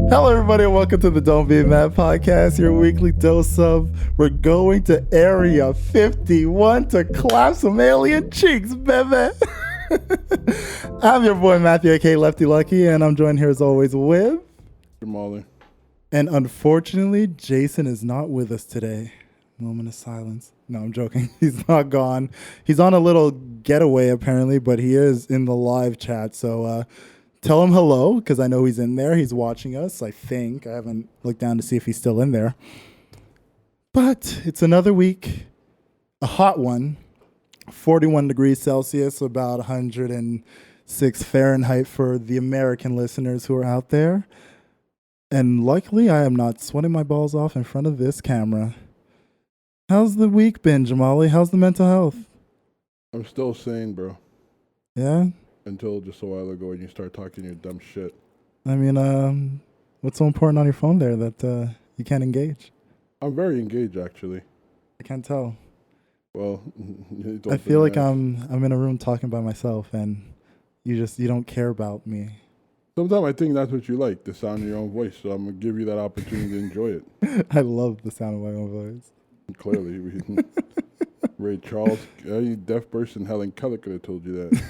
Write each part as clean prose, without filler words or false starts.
Hello, everybody, and welcome to the Don't Be Mad podcast, your weekly dose of we're going to Area 51 to clap some alien cheeks, baby. I'm your boy Matthew, aka Lefty Lucky, and I'm joined here as always with Jamali. And unfortunately, Jason is not with us today. Moment of silence. No, I'm joking. He's not gone. He's on a little getaway apparently, but he is in the live chat. So tell him hello because I know he's in there. He's watching us, I think. I haven't looked down to see if he's still in there. But it's another week, a hot one, 41 degrees Celsius, about 106 Fahrenheit for the American listeners who are out there. And luckily, I am not sweating my balls off in front of this camera. How's the week been, Jamali? How's the mental health? I'm still sane, bro. Yeah? Until just a while ago when you start talking your dumb shit. I mean, what's so important on your phone there that you can't engage? I'm very engaged, actually. I can't tell. Well, I feel like I'm in a room talking by myself and you don't care about me. Sometimes I think that's what you like, the sound of your own voice. So I'm going to give you that opportunity to enjoy it. I love the sound of my own voice. Clearly. Ray Charles, any deaf person, Helen Keller could have told you that.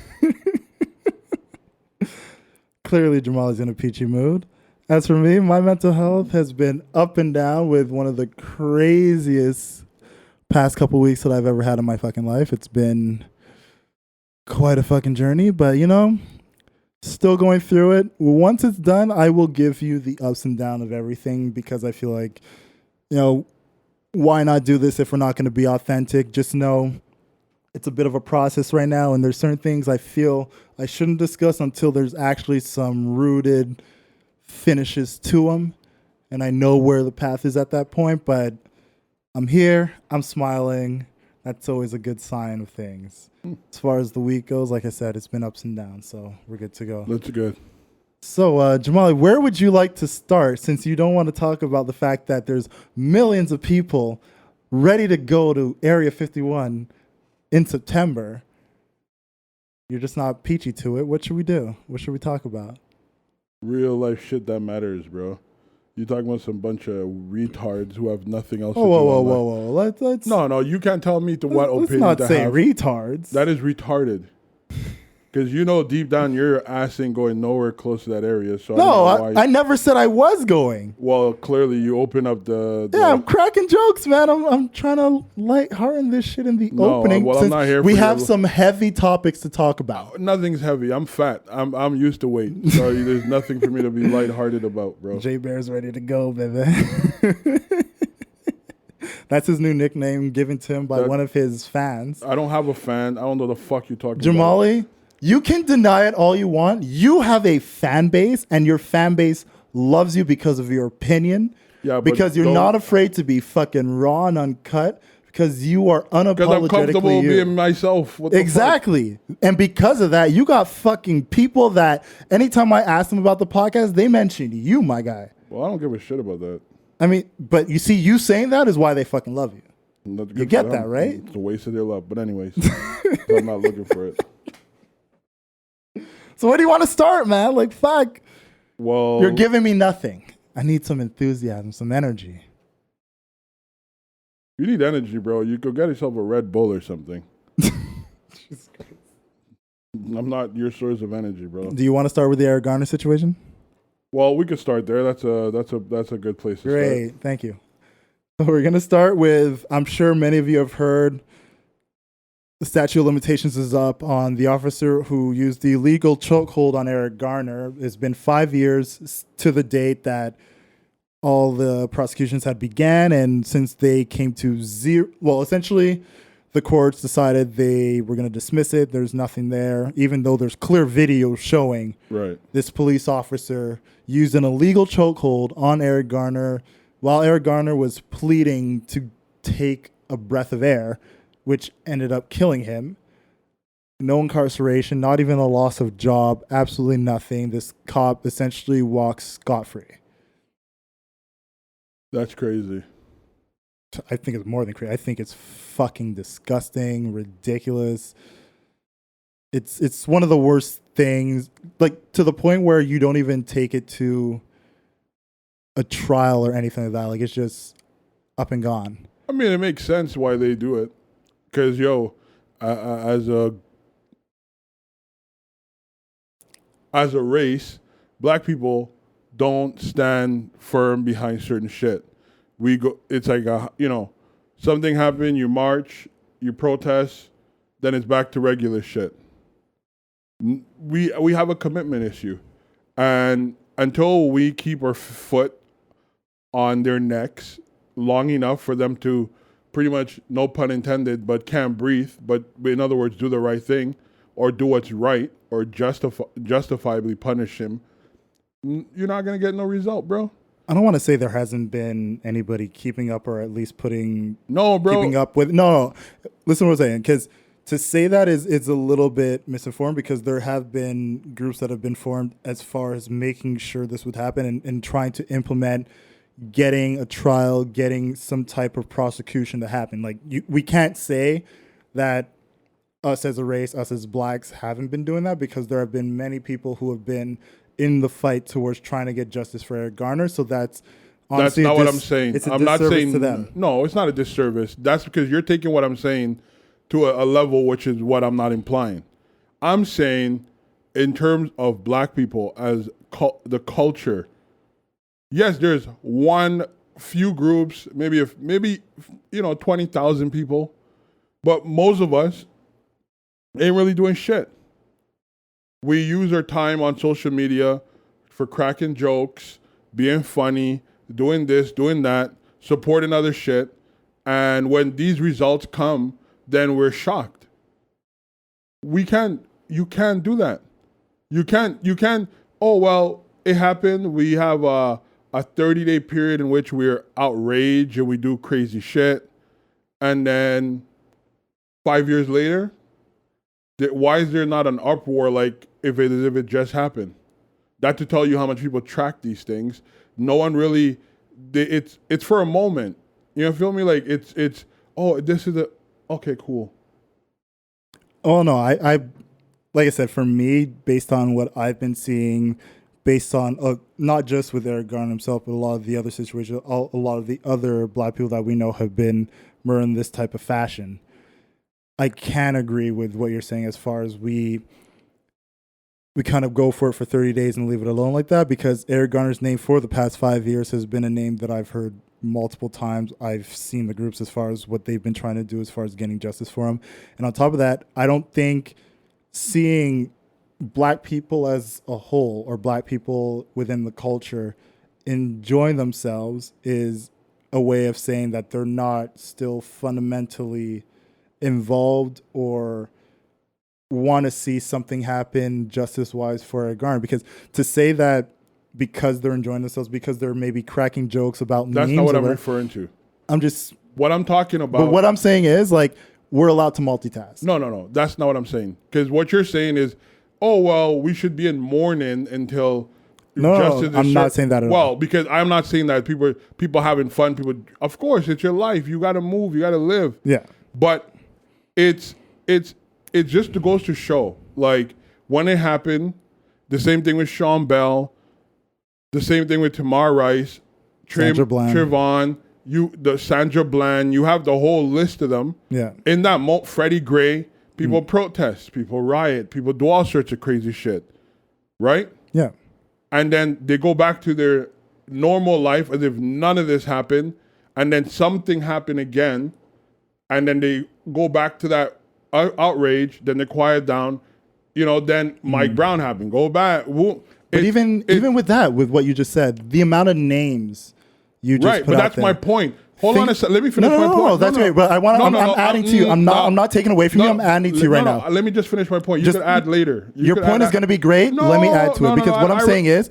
Clearly, Jamali's in a peachy mood. As for me, my mental health has been up and down with one of the craziest past couple weeks that I've ever had in my fucking life. It's been quite a fucking journey, but still going through it. Once it's done, I will give you the ups and downs of everything because I feel like, why not do this if we're not going to be authentic? Just know it's a bit of a process right now, and there's certain things I feel I shouldn't discuss until there's actually some rooted finishes to them, and I know where the path is at that point, but I'm here, I'm smiling. That's always a good sign of things. As far as the week goes, like I said, it's been ups and downs, so we're good to go. That's good. So, Jamali, where would you like to start since you don't want to talk about the fact that there's millions of people ready to go to Area 51 in September? You're just not peachy to it. What should we do? What should we talk about? Real life shit that matters, bro. You talking about some bunch of retards who have nothing else to do. Whoa. Let's No, you can't tell me to what opinion not to say have. retards. That is retarded. Because deep down your ass ain't going nowhere close to that area. So I never said I was going. Well, clearly you open up the Yeah, I'm cracking jokes, man. I'm trying to lighthearten this shit in the opening. Well, I'm not here. We have some heavy topics to talk about. Nothing's heavy. I'm fat. I'm used to weight. So there's nothing for me to be lighthearted about, bro. J Bear's ready to go, baby. That's his new nickname given to him by one of his fans. I don't have a fan. I don't know the fuck you're talking Jamali, about. You can deny it all you want. You have a fan base, and your fan base loves you because of your opinion. Yeah, because you're not afraid to be fucking raw and uncut. Because you are unapologetically because I'm comfortable being myself. What the exactly. Fuck? And because of that, you got fucking people that anytime I ask them about the podcast, they mention you, my guy. Well, I don't give a shit about that. I mean, but you see, you saying that is why they fucking love you. You get that, right? It's a waste of their love. But anyways, so I'm not looking for it. So where do you want to start, man? Like, fuck. Well, you're giving me nothing. I need some enthusiasm, some energy. You need energy, bro. You go get yourself a Red Bull or something. Jesus Christ. I'm not your source of energy, bro. Do you want to start with the Eric Garner situation? Well, we could start there. That's a good place to start. Great, thank you. So we're gonna start with. I'm sure many of you have heard. The statute of limitations is up on the officer who used the illegal chokehold on Eric Garner. It's been 5 years to the date that all the prosecutions had began, and since they came to zero, well, essentially, the courts decided they were going to dismiss it. There's nothing there, even though there's clear video showing this police officer used an illegal chokehold on Eric Garner while Eric Garner was pleading to take a breath of air, which ended up killing him. No incarceration, not even a loss of job, absolutely nothing. This cop essentially walks scot-free. That's crazy. I think it's more than crazy. I think it's fucking disgusting, ridiculous. It's one of the worst things, like to the point where you don't even take it to a trial or anything like that. Like, it's just up and gone. I mean, it makes sense why they do it. Because, as a race, black people don't stand firm behind certain shit. It's like, something happened, you march, you protest, then it's back to regular shit. We have a commitment issue. And until we keep our foot on their necks long enough for them to pretty much, no pun intended, but can't breathe, but in other words, do the right thing or do what's right or justifiably punish him, you're not going to get no result, bro. I don't want to say there hasn't been anybody keeping up or at least keeping up with. No. Listen to what I'm saying, because to say that is a little bit misinformed, because there have been groups that have been formed as far as making sure this would happen and trying to implement getting a trial, getting some type of prosecution to happen. Like, we can't say that us as a race, us as blacks, haven't been doing that, because there have been many people who have been in the fight towards trying to get justice for Eric Garner. So that's honestly, not what I'm saying. It's a I'm not saying to them. No, it's not a disservice. That's because you're taking what I'm saying to a level which is what I'm not implying. I'm saying in terms of black people as the culture. Yes, there's few groups, maybe 20,000 people, but most of us ain't really doing shit. We use our time on social media for cracking jokes, being funny, doing this, doing that, supporting other shit. And when these results come, then we're shocked. You can't do that. You can't, oh, well, it happened. We have a 30-day period in which we're outraged and we do crazy shit. And then 5 years later, why is there not an uproar like if it just happened? That to tell you how much people track these things. No one really, it's for a moment. You know, feel me? Like this is okay, cool. Oh no, I like I said, for me, based on what I've been seeing, based on not just with Eric Garner himself, but a lot of the other situations, a lot of the other black people that we know have been murdered in this type of fashion. I can agree with what you're saying as far as we kind of go for it for 30 days and leave it alone like that, because Eric Garner's name for the past 5 years has been a name that I've heard multiple times. I've seen the groups as far as what they've been trying to do as far as getting justice for him. And on top of that, I don't think seeing black people as a whole or black people within the culture enjoying themselves is a way of saying that they're not still fundamentally involved or want to see something happen justice-wise for Eric Garner. Because to say that because they're enjoying themselves, because they're maybe cracking jokes about that's memes, not what I'm referring to. What I'm talking about. But what I'm saying is, like, we're allowed to multitask. No. That's not what I'm saying. Because what you're saying is, oh, well, we should be in mourning until justice is I'm not saying that at all. Well, because I'm not saying that people having fun. Of course, it's your life. You got to move. You got to live. Yeah. But it just goes to show, like, when it happened, the same thing with Sean Bell, the same thing with Tamar Rice, Trayvon, Sandra Bland, you have the whole list of them. Yeah. In that Freddie Gray, people protest, people riot, people do all sorts of crazy shit, right? Yeah. And then they go back to their normal life as if none of this happened, and then something happened again, and then they go back to that outrage, then they quiet down, then Mike Brown happened, go back. But even with that, with what you just said, the amount of names you just right, put but out that's there, my point. Hold on a second. Let me finish my point. No, that's great. But I'm adding to you. I'm not taking away from you. I'm adding to you right now. Let me just finish my point. You can add later. Your point is going to be great. Let me add to it, because what I'm saying is,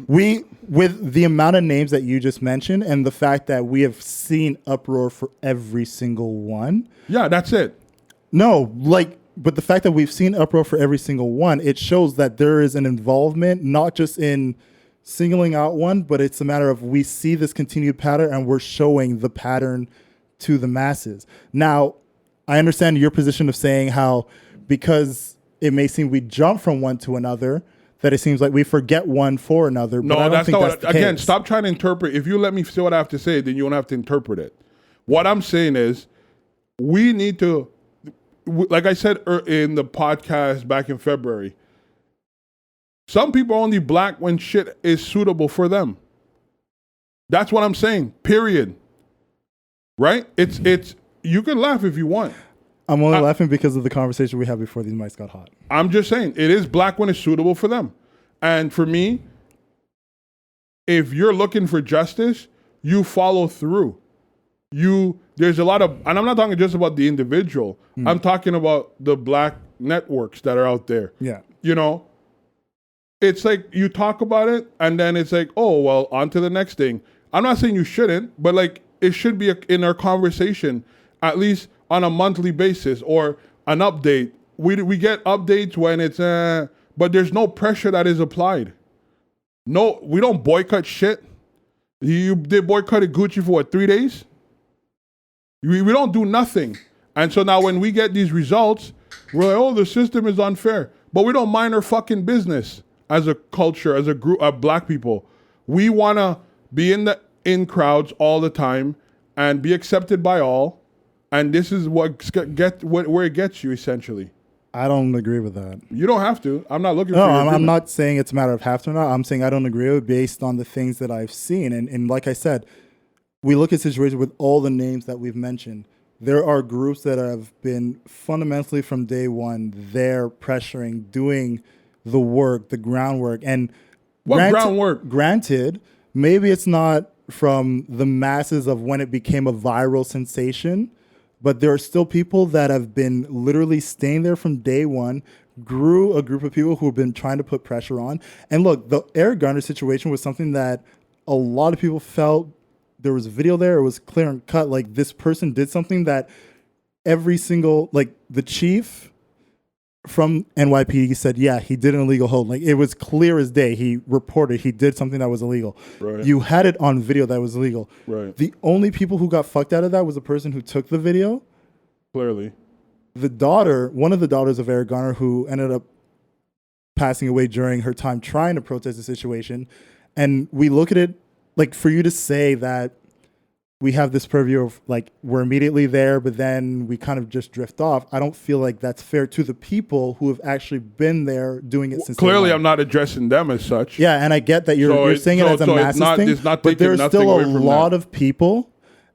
with the amount of names that you just mentioned and the fact that we have seen uproar for every single one. Yeah, that's it. No, but the fact that we've seen uproar for every single one, it shows that there is an involvement, not just in singling out one, but it's a matter of we see this continued pattern and we're showing the pattern to the masses. Now, I understand your position of saying how because it may seem we jump from one to another, that it seems like we forget one for another. But I don't that's think not that's what, the again, case. stop trying to interpret. If you let me say what I have to say, then you don't have to interpret it. What I'm saying is we need to, like I said in the podcast back in February, some people are only black when shit is suitable for them. That's what I'm saying, period. Right? It's you can laugh if you want. I'm only laughing because of the conversation we had before these mics got hot. I'm just saying, it is black when it's suitable for them. And for me, if you're looking for justice, you follow through. There's a lot of, and I'm not talking just about the individual. I'm talking about the black networks that are out there. Yeah. You know, it's like you talk about it and then it's like, oh, well, on to the next thing. I'm not saying you shouldn't, but like it should be in our conversation, at least on a monthly basis or an update. We get updates when it's, but there's no pressure that is applied. No, we don't boycott shit. They boycotted Gucci for 3 days? We don't do nothing. And so now when we get these results, we're like, oh, the system is unfair. But we don't mind our fucking business as a culture, as a group of black people. We want to be in crowds all the time and be accepted by all. And this is where it gets you, essentially. I don't agree with that. You don't have to. I'm not looking for No, your I'm agreement. not saying it's a matter of have to or not. I'm saying I don't agree with it based on the things that I've seen. And like I said, we look at situations with all the names that we've mentioned. There are groups that have been fundamentally from day one there pressuring, doing the work, the groundwork. And groundwork? Granted, maybe it's not from the masses of when it became a viral sensation, but there are still people that have been literally staying there from day one, grew a group of people who have been trying to put pressure on. And look, the Eric Garner situation was something that a lot of people felt there was a video there. It was clear and cut. Like this person did something that every single, like the chief from NYPD said, yeah, he did an illegal hold. Like it was clear as day. He reported he did something that was illegal. Right. You had it on video that was illegal. Right. The only people who got fucked out of that was the person who took the video. Clearly. One of the daughters of Eric Garner, who ended up passing away during her time trying to protest the situation. And we look at it like for you to say that we have this purview of like we're immediately there, but then we kind of just drift off. I don't feel like that's fair to the people who have actually been there doing it since. Clearly, I'm not addressing them as such. Yeah, and I get that you're saying it as a massive thing, but there's still a lot of people.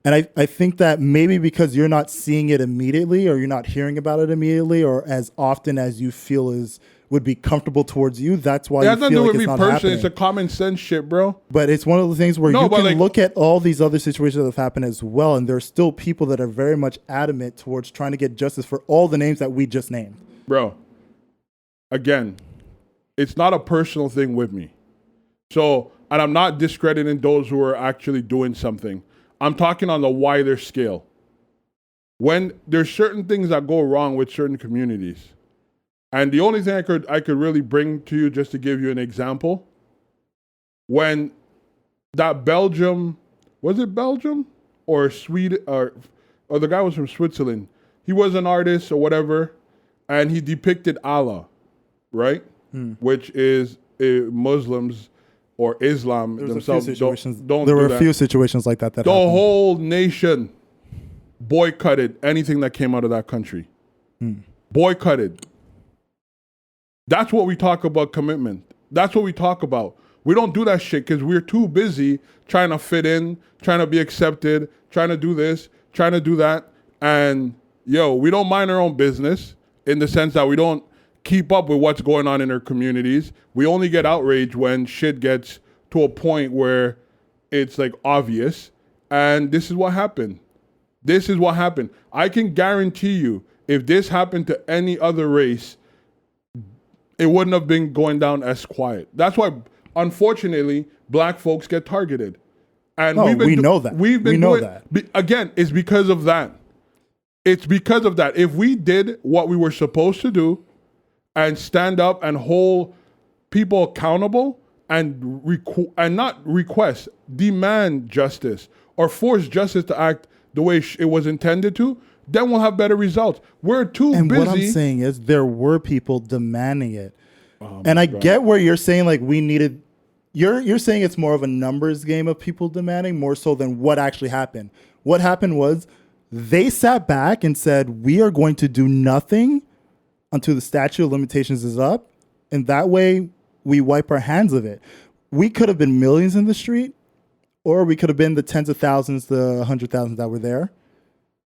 And I think that maybe because you're not seeing it immediately or you're not hearing about it immediately or as often as you feel would be comfortable towards you, that's why you feel like it's not happening. It has nothing to do with me personally. It's a common sense shit, bro. But it's one of the things where you can look at all these other situations that have happened as well, and there's still people that are very much adamant towards trying to get justice for all the names that we just named. Bro, again, it's not a personal thing with me. So, and I'm not discrediting those who are actually doing something. I'm talking on the wider scale. When there's certain things that go wrong with certain communities, and the only thing I could really bring to you just to give you an example, when that Belgium, was it Belgium or Sweden or the guy was from Switzerland. He was an artist or whatever, and he depicted Allah, right? Which is Muslims or Islam themselves. There were a few situations like that the happened. Whole nation boycotted anything that came out of that country. Boycotted. That's what we talk about commitment. That's what we talk about. We don't do that shit because we're too busy trying to fit in, trying to be accepted, trying to do this, trying to do that. And we don't mind our own business in the sense that we don't keep up with what's going on in our communities. We only get outraged when shit gets to a point where it's like obvious. And this is what happened. This is what happened. I can guarantee you, if this happened to any other race, it wouldn't have been going down as quiet. That's why, unfortunately, black folks get targeted. And we know that. Again, it's because of that. It's because of that. If we did what we were supposed to do and stand up and hold people accountable and not request, demand justice or force justice to act the way it was intended to, then we'll have better results. We're too busy. And what I'm saying is there were people demanding it. And I get where you're saying like we needed. You're saying it's more of a numbers game of people demanding more so than what actually happened. What happened was they sat back and said, we are going to do nothing until the statute of limitations is up. And that way we wipe our hands of it. We could have been millions in the street, or we could have been the tens of thousands, the 100,000 that were there.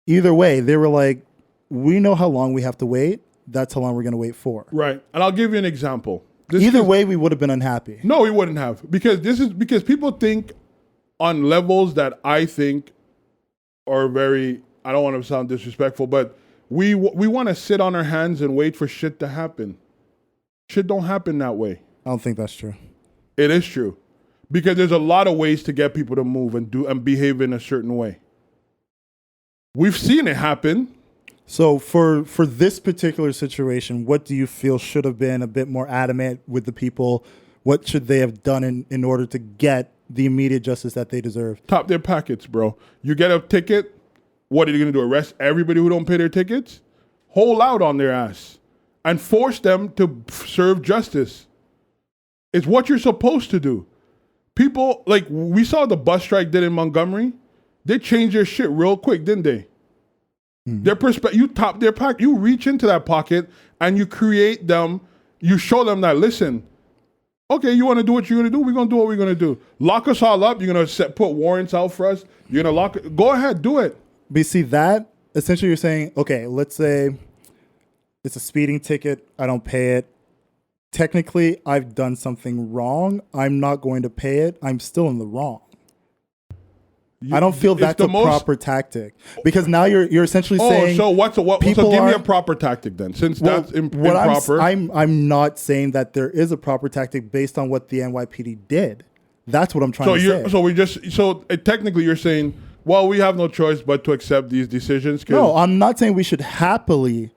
Either way, they were like, we know how long we have to wait. That's how long we're going to wait for. Right. And I'll give you an example. Either way, we would have been unhappy. No, we wouldn't have. Because people think on levels that I think are very, I don't want to sound disrespectful, but we want to sit on our hands and wait for shit to happen. Shit don't happen that way. I don't think that's true. It is true. Because there's a lot of ways to get people to move and do and behave in a certain way. We've seen it happen. So for this particular situation, what do you feel should have been a bit more adamant with the people? What should they have done in order to get the immediate justice that they deserved? Top their packets, bro. You get a ticket, what are you going to do? Arrest everybody who don't pay their tickets? Hold out on their ass and force them to serve justice. It's what you're supposed to do. People, like we saw the bus strike did in Montgomery. They changed their shit real quick, didn't they? Their you top their pocket, you reach into that pocket and you create them, you show them that, listen, okay, you want to do what you're going to do? We're going to do what we're going to do. Lock us all up. You're going to put warrants out for us. You're going to lock it. Go ahead, do it. But you see that, essentially you're saying, okay, let's say it's a speeding ticket. I don't pay it. Technically, I've done something wrong. I'm not going to pay it. I'm still in the wrong. I don't feel that's a proper tactic, because now you're essentially saying. So so give me a proper tactic then, since that's improper. I'm not saying that there is a proper tactic based on what the NYPD did. That's what I'm trying to say. Technically you're saying, well, we have no choice but to accept these decisions. No, I'm not saying we should happily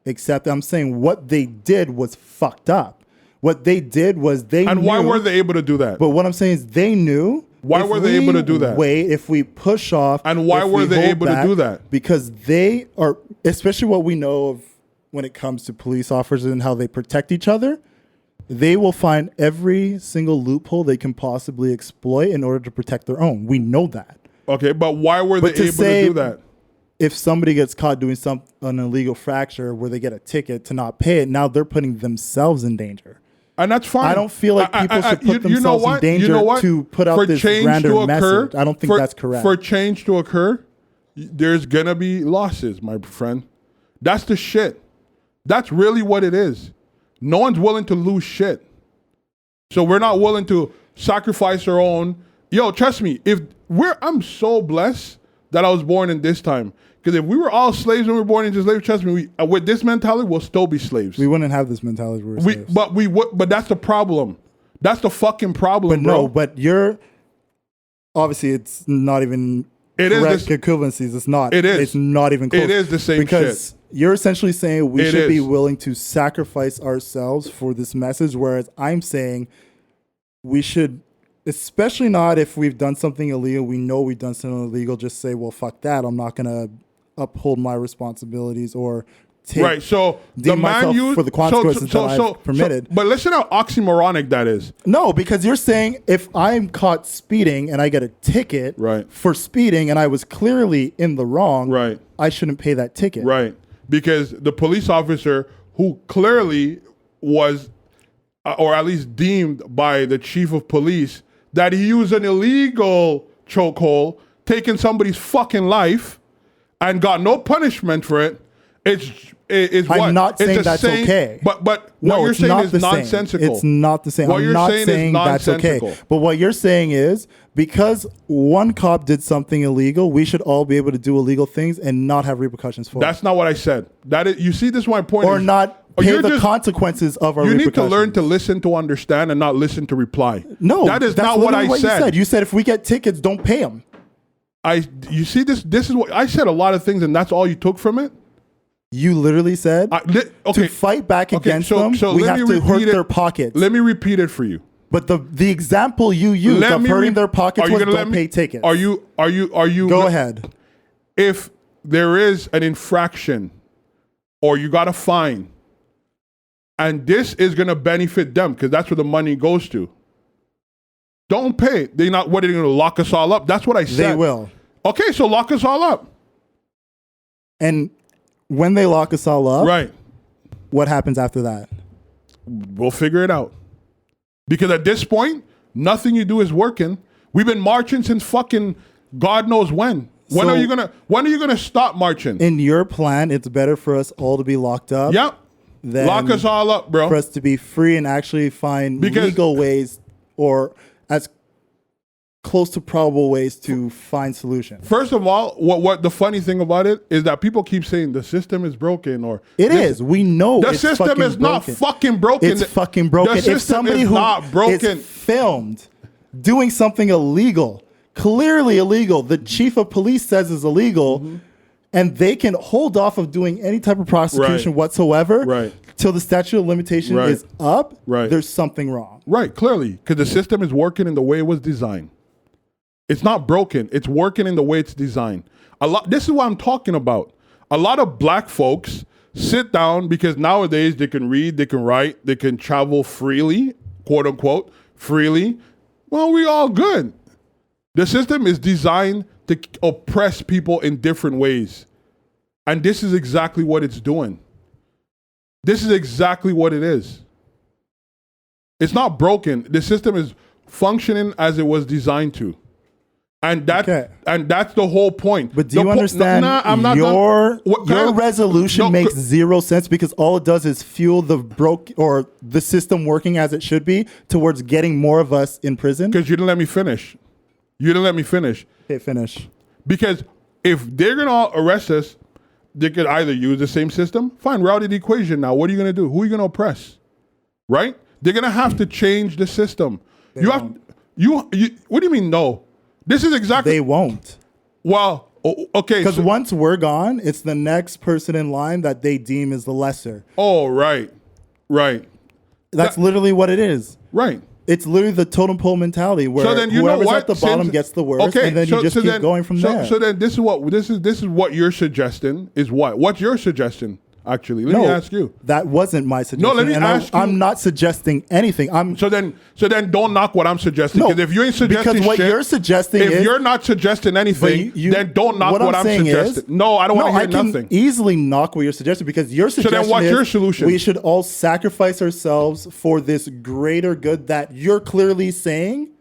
accept it. I'm saying what they did was fucked up. What they did was And why were they able to do that? But what I'm saying is they knew. Why were they able to do that? If we push off. And why were they able to do that? Because they are, especially what we know of when it comes to police officers and how they protect each other, they will find every single loophole they can possibly exploit in order to protect their own. We know that. Okay, but why were they able to do that? If somebody gets caught doing an illegal fracture where they get a ticket to not pay it, now they're putting themselves in danger. And that's fine. I don't feel like people should put themselves in danger to put out this grander message. I don't think that's correct. For change to occur, there's going to be losses, my friend. That's the shit. That's really what it is. No one's willing to lose shit. So we're not willing to sacrifice our own. Yo, trust me, I'm so blessed that I was born in this time. Because if we were all slaves when we were born into slavery, trust me, with this mentality, we'll still be slaves. We wouldn't have this mentality. Slaves. But that's the problem. That's the fucking problem, bro. No, but obviously it's not even correct equivalencies. It's not. It is. It's not even close. It is the same because shit. You're essentially saying we should be willing to sacrifice ourselves for this message, whereas I'm saying we should, especially not if we've done something illegal, we know we've done something illegal, just say, well, fuck that. I'm not going to uphold my responsibilities or take so the man for the consequences that I've permitted. But listen how oxymoronic that is. No, because you're saying if I'm caught speeding and I get a ticket for speeding and I was clearly in the wrong, I shouldn't pay that ticket. Right. Because the police officer who clearly was, or at least deemed by the chief of police, that he used an illegal chokehold, taking somebody's fucking life, and got no punishment for it. I'm not saying that's okay. But what you're saying is nonsensical. It's not the same. I'm not saying that's okay. But what you're saying is because one cop did something illegal, we should all be able to do illegal things and not have repercussions for it. That's not what I said. You see, this is my point. Or not pay the consequences of our repercussions. You need to learn to listen to understand and not listen to reply. No, that is not what I said. You said if we get tickets, don't pay them. You see, this is what I said. A lot of things, and that's all you took from it. You literally said to fight back against them, we have to hurt their pockets. Let me repeat it for you. But the example you used of hurting their pockets was don't pay tickets. Are you? Go ahead. If there is an infraction, or you got a fine, And this is going to benefit them because that's where the money goes to. Don't pay. They're not, what, are they going to lock us all up? That's what I said. They will. Okay, so lock us all up. And when they lock us all up, right, what happens after that? We'll figure it out. Because at this point, nothing you do is working. We've been marching since fucking God knows when. When are you gonna stop marching? In your plan, it's better for us all to be locked up. Yep. Than lock us all up, bro. For us to be free and actually find legal ways or as close to probable ways to find solutions. First of all, what the funny thing about it is that people keep saying the system is broken or it is. We know the system is not fucking broken. It's fucking broken. The system if somebody is who not broken. is filmed doing something illegal, clearly illegal, the chief of police says is illegal, and they can hold off of doing any type of prosecution whatsoever till the statute of limitation is up, there's something wrong. Right, clearly, because the system is working in the way it was designed. It's not broken. It's working in the way it's designed. This is what I'm talking about. A lot of black folks sit down because nowadays they can read, they can write, they can travel freely, quote unquote, freely. Well, we all good. The system is designed to oppress people in different ways. And this is exactly what it's doing. This is exactly what it is. It's not broken. The system is functioning as it was designed to. And that's the whole point. But do you understand your resolution makes zero sense because all it does is fuel the system working as it should be towards getting more of us in prison? Because you didn't let me finish. Okay, finish. Because if they're going to arrest us, they could either use the same system. Fine, routed equation now. What are you going to do? Who are you going to oppress? Right? They're going to have to change the system. What do you mean no? This is exactly... They won't. Well, okay. Because once we're gone, it's the next person in line that they deem is the lesser. Oh, right. That's literally what it is. Right. It's literally the totem pole mentality where whoever's at the bottom gets the worst, and then you just keep going from there. So then this is what you're suggesting is what? What's your suggestion? Actually, let me ask you. That wasn't my suggestion. No, let me ask you. I'm not suggesting anything. So then don't knock what I'm suggesting. Because if you ain't suggesting because what you're suggesting if you're not suggesting anything, then don't knock what I'm suggesting. No, I don't want to hear nothing. I can easily knock what you're suggesting because your suggestion so then what's your solution? We should all sacrifice ourselves for this greater good that you're clearly saying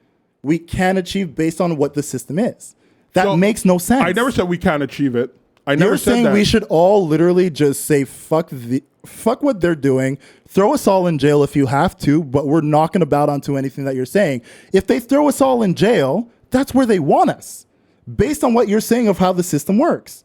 we can achieve based on what the system is. That makes no sense. I never said we can't achieve it. You're saying we should all literally just say fuck what they're doing, throw us all in jail if you have to, but we're not going to bow down to anything that you're saying. If they throw us all in jail, that's where they want us, based on what you're saying of how the system works.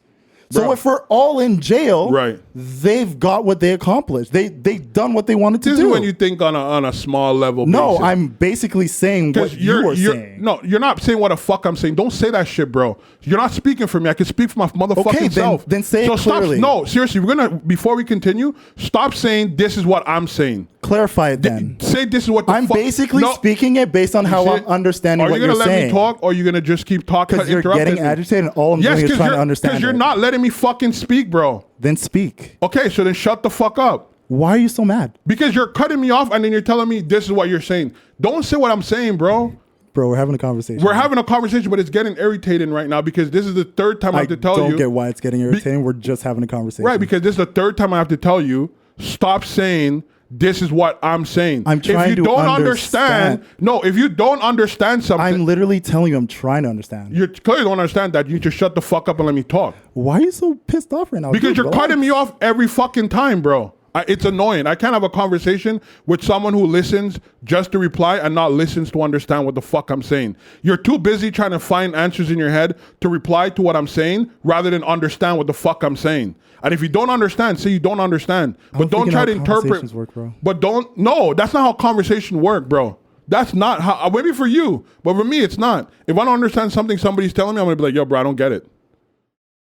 So if we're all in jail, they've got what they accomplished. They've done what they wanted to do. This is when you think on a small level basis. No, I'm basically saying what you're saying. No, you're not saying what the fuck I'm saying. Don't say that shit, bro. You're not speaking for me. I can speak for my motherfucking self. Then say it clearly. No, seriously, before we continue, stop saying this is what I'm saying. Clarify it then. Say this is what the I'm basically speaking it based on how I'm understanding what you're saying. Are you going to let me talk or are you going to just keep talking? Because you're getting agitated and all I'm doing is trying to understand because you're not letting me fucking speak, bro. Then speak. Okay, so then shut the fuck up. Why are you so mad? Because you're cutting me off and then you're telling me this is what you're saying. Don't say what I'm saying, bro. Bro, we're having a conversation. We're having a conversation, but it's getting irritating right now because this is the third time I have to tell you. I don't get why it's getting irritating. We're just having a conversation. Right, because this is the third time I have to tell you, stop saying this is what I'm saying. I'm trying to understand. No, if you don't understand something. I'm literally telling you I'm trying to understand. You clearly don't understand that. You need to shut the fuck up and let me talk. Why are you so pissed off right now? Because you're cutting me off every fucking time, bro. It's annoying. I can't have a conversation with someone who listens just to reply and not listens to understand what the fuck I'm saying. You're too busy trying to find answers in your head to reply to what I'm saying rather than understand what the fuck I'm saying. And if you don't understand, say you don't understand. But don't try to interpret. Work, bro. But no, that's not how conversation work, bro. That's not how, maybe for you, but for me, it's not. If I don't understand something somebody's telling me, I'm going to be like, yo, bro, I don't get it.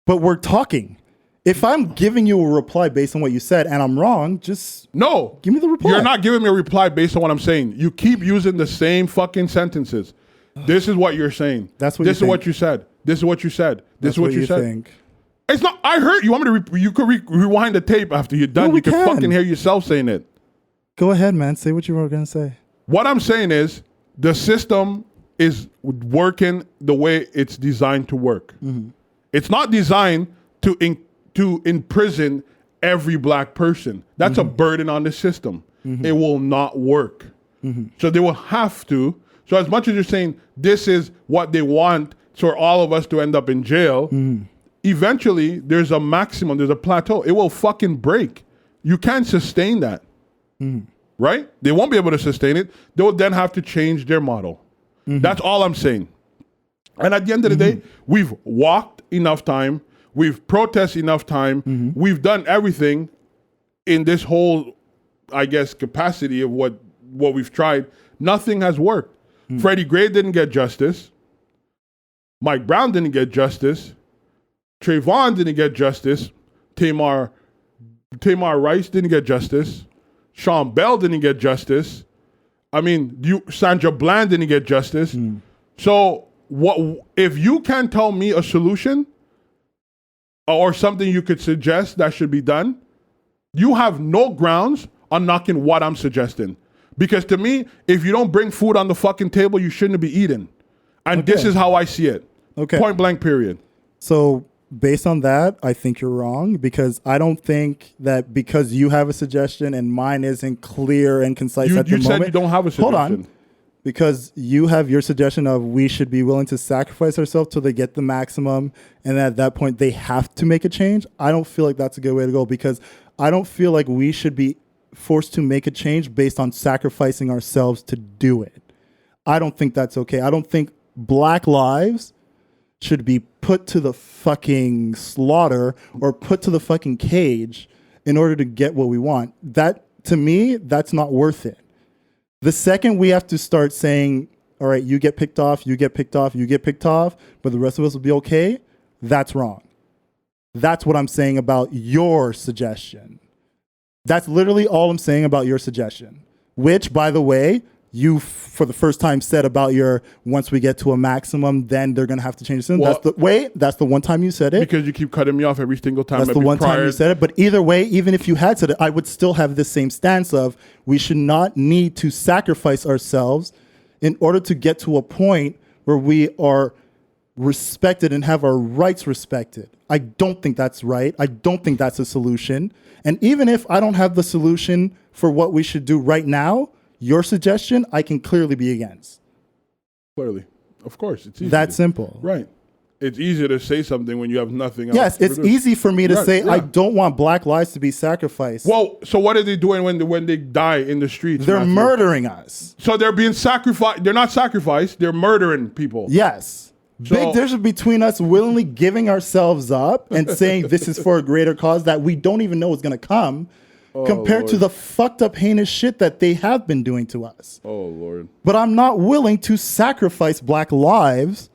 But we're talking. If I'm giving you a reply based on what you said and I'm wrong, just give me the reply. You're not giving me a reply based on what I'm saying. You keep using the same fucking sentences. This is what you're saying. That's what this is what you said. This is what you said. This is what you said. Think. It's not. I heard you. Want me to? You could rewind the tape after you're done. No, you can fucking hear yourself saying it. Go ahead, man. Say what you were going to say. What I'm saying is the system is working the way it's designed to work. It's not designed to imprison every black person. That's a burden on the system. It will not work. So they will have to. So as much as you're saying this is what they want for all of us to end up in jail, eventually there's a maximum, there's a plateau. It will fucking break. You can't sustain that. Right? They won't be able to sustain it. They'll then have to change their model. That's all I'm saying. And at the end of the day, we've walked enough time. We've protested enough time. We've done everything in this whole, I guess, capacity of what we've tried. Nothing has worked. Freddie Gray didn't get justice. Mike Brown didn't get justice. Trayvon didn't get justice. Tamar Rice didn't get justice. Sean Bell didn't get justice. I mean, Sandra Bland didn't get justice. So what if you can't tell me a solution or something you could suggest that should be done, you have no grounds on knocking what I'm suggesting. Because to me, if you don't bring food on the fucking table, you shouldn't be eating. And this is how I see it. Okay. Point blank, period. So based on that, I think you're wrong, because I don't think that because you have a suggestion and mine isn't clear and concise at the moment. You said you don't have a suggestion. Hold on. Because you have your suggestion of we should be willing to sacrifice ourselves till they get the maximum, and at that point they have to make a change. I don't feel like that's a good way to go, because I don't feel like we should be forced to make a change based on sacrificing ourselves to do it. I don't think that's okay. I don't think black lives should be put to the fucking slaughter or put to the fucking cage in order to get what we want. That, to me, that's not worth it. The second we have to start saying, all right, you get picked off, you get picked off, you get picked off, but the rest of us will be okay, that's wrong. That's what I'm saying about your suggestion. That's literally all I'm saying about your suggestion, which, by the way, you for the first time said about your once we get to a maximum, then they're going to have to change the system. Well, that's the one time you said it. Because you keep cutting me off every single time. That's the one time you said it. But either way, even if you had said it, I would still have the same stance of we should not need to sacrifice ourselves in order to get to a point where we are respected and have our rights respected. I don't think that's right. I don't think that's a solution. And even if I don't have the solution for what we should do right now, your suggestion, I can clearly be against. Clearly. Of course. It's easy. That simple. Right. It's easier to say something when you have nothing else. Yes, it's easy for me to say I don't want black lives to be sacrificed. Well, so what are they doing when they die in the streets? They're murdering us. So they're being sacrificed. They're not sacrificed. They're murdering people. Yes. So, big difference between us willingly giving ourselves up and saying this is for a greater cause that we don't even know is going to come, compared to the fucked up heinous shit that they have been doing to us. Oh, Lord. But I'm not willing to sacrifice black lives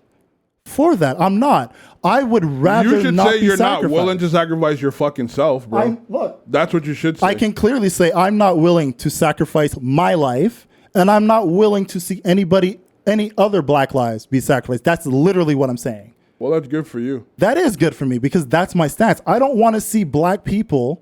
for that. I'm not. I would rather not be sacrificed. You should say you're not willing to sacrifice your fucking self, bro. Look, that's what you should say. I can clearly say I'm not willing to sacrifice my life, and I'm not willing to see any other black lives be sacrificed. That's literally what I'm saying. Well, that's good for you. That is good for me because that's my stance. I don't want to see black people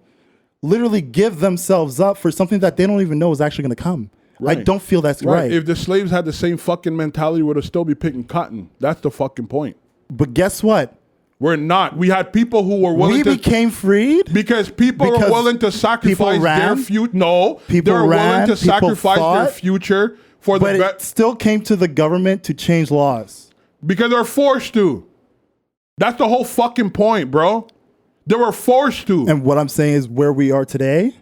literally give themselves up for something that they don't even know is actually going to come. Right. I don't feel that's right. If the slaves had the same fucking mentality, we would have still be picking cotton. That's the fucking point. But guess what? We're not. We had people who were willing to... We became freed? Because people are willing to sacrifice their future. No. They're willing to sacrifice their future for the... But it still came to the government to change laws. Because they're forced to. That's the whole fucking point, bro. They were forced to. And what I'm saying is where we are today...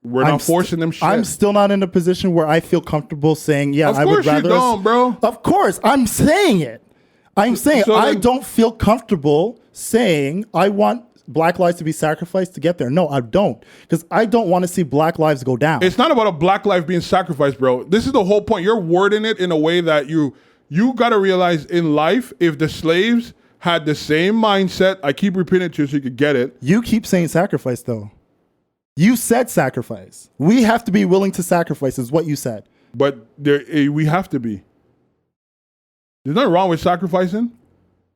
We're not forcing them shit. I'm still not in a position where I feel comfortable saying, yeah, I would rather... Of course you don't, bro. Of course. I'm saying it. I'm saying I don't feel comfortable saying I want black lives to be sacrificed to get there. No, I don't. Because I don't want to see black lives go down. It's not about a black life being sacrificed, bro. This is the whole point. You're wording it in a way that you got to realize in life, if the slaves had the same mindset, I keep repeating it to you so you could get it. You keep saying sacrifice, though. You said sacrifice. We have to be willing to sacrifice is what you said. But we have to be. There's nothing wrong with sacrificing.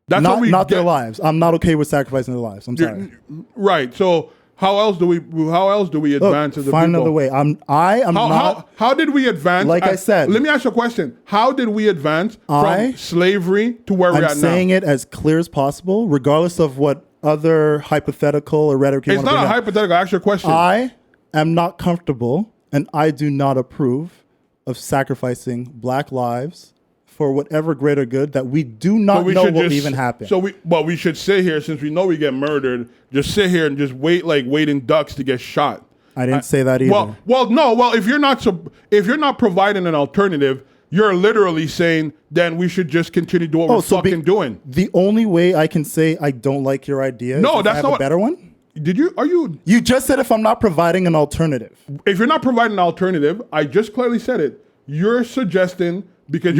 That's not their lives. I'm not okay with sacrificing their lives. I'm sorry. Right. So How else do we advance as a find people? another way. How did we advance? Like I said, let me ask you a question. How did we advance from slavery to where we're at now? I'm saying it as clear as possible, regardless of what other hypothetical or rhetoric you want to bring up. It's not a hypothetical. Ask your question. I am not comfortable, and I do not approve of sacrificing black lives for whatever greater good that we do not know will even happen. But we should sit here, since we know we get murdered, just sit here and just wait like waiting ducks to get shot. I didn't say that either. Well, if you're not providing an alternative, you're literally saying then we should just continue doing what we're doing. The only way I can say I don't like your idea is if I have a better one. You just said if I'm not providing an alternative. If you're not providing an alternative, I just clearly said it. You're suggesting because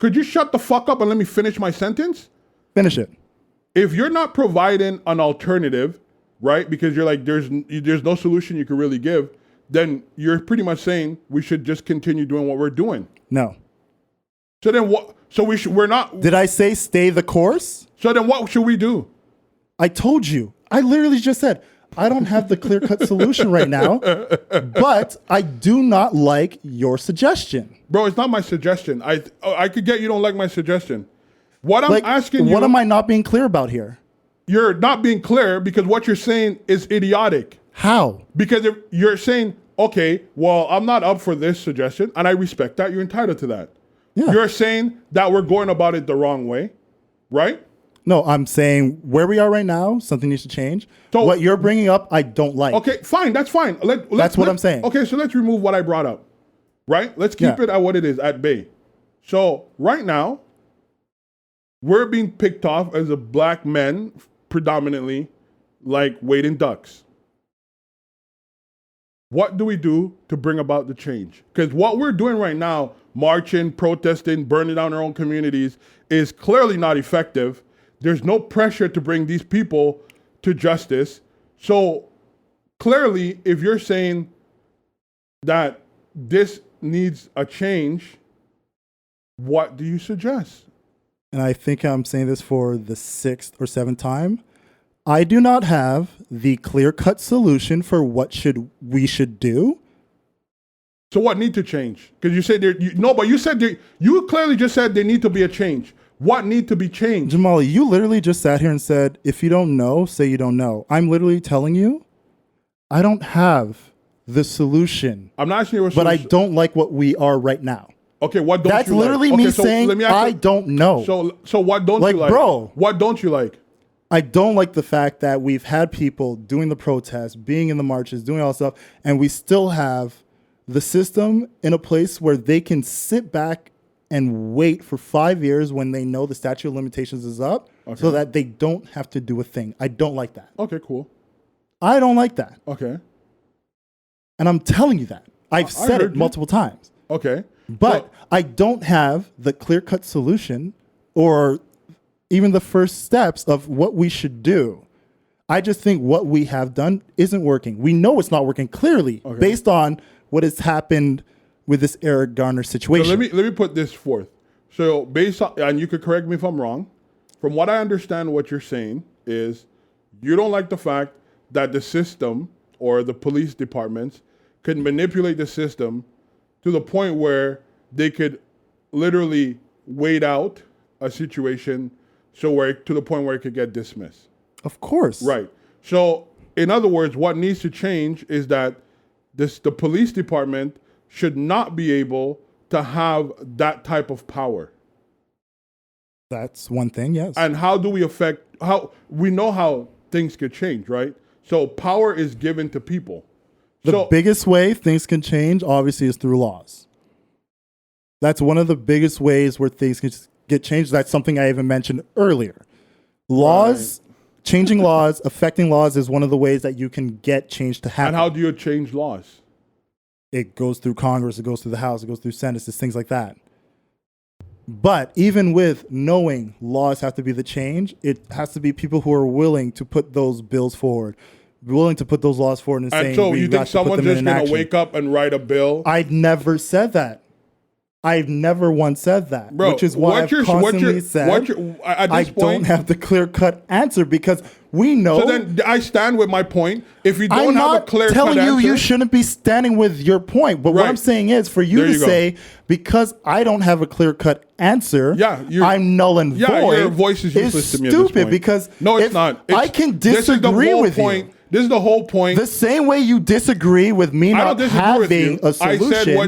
could you shut the fuck up and let me finish my sentence? Finish it. If you're not providing an alternative, right? Because you're like there's no solution you can really give, then you're pretty much saying we should just continue doing what we're doing. No. So then what? So we're not. Did I say stay the course? So then what should we do? I told you. I literally just said, I don't have the clear-cut solution right now, but I do not like your suggestion. Bro, it's not my suggestion. I could get you don't like my suggestion. What I'm asking you... What am I not being clear about here? You're not being clear because what you're saying is idiotic. How? Because if you're saying, okay, well, I'm not up for this suggestion, and I respect that. You're entitled to that. Yeah. You're saying that we're going about it the wrong way, right? No, I'm saying where we are right now, something needs to change. So what you're bringing up, I don't like. Okay, fine. That's fine. That's what I'm saying. Okay, so let's remove what I brought up, right? Let's keep it at what it is, at bay. So right now, we're being picked off as a black men, predominantly, like waiting ducks. What do we do to bring about the change? Because what we're doing right now, marching, protesting, burning down our own communities, is clearly not effective. There's no pressure to bring these people to justice. So clearly, if you're saying that this needs a change, what do you suggest? And I think I'm saying this for the 6th or 7th time. I do not have the clear-cut solution for what we should do. So what need to change? Because you said you clearly just said there need to be a change. What need to be changed? Jamali, you literally just sat here and said, if you don't know, say you don't know. I'm literally telling you, I don't have the solution. I'm not asking you a solution. But I don't like what we are right now. Okay, what don't That's you like? That's literally me saying, I don't know. So what don't you like? Bro. What don't you like? I don't like the fact that we've had people doing the protests, being in the marches, doing all that stuff, and we still have the system in a place where they can sit back and wait for 5 years when they know the statute of limitations is up so that they don't have to do a thing. I don't like that. Okay, cool. I don't like that. Okay. And I'm telling you that. I've said it multiple times. Okay. But I don't have the clear-cut solution or even the first steps of what we should do. I just think what we have done isn't working. We know it's not working clearly based on what has happened with this Eric Garner situation. So let me put this forth. So based on, and you could correct me if I'm wrong, from what I understand what you're saying is you don't like the fact that the system or the police departments could manipulate the system to the point where they could literally wait out a situation to the point where it could get dismissed. Of course. Right. So in other words, what needs to change is that the police department should not be able to have that type of power. That's one thing, yes. And how do we we know how things could change, right? So power is given to people. The biggest way things can change, obviously, is through laws. That's one of the biggest ways where things can get changed. That's something I even mentioned earlier. Laws, changing laws, affecting laws is one of the ways that you can get change to happen. And how do you change laws? It goes through Congress, it goes through the House, it goes through Senate, it's things like that. But even with knowing laws have to be the change, it has to be people who are willing to put those bills forward, willing to put those laws forward and saying, so you think someone's just going to wake up and write a bill? I never said that. I've never once said that, Bro, which is why I've constantly said at this I point, don't have the clear-cut answer because we know. So then I stand with my point. If you I'm don't have a not clear-cut telling answer, you shouldn't be standing with your point. But what Right. I'm saying is for you There to you go. say, because I don't have a clear-cut answer, I'm null and void. Your voice is useless to me at this stupid point. because No, it's not. I can disagree with you. This is the whole point. The same way you disagree with me not having a solution,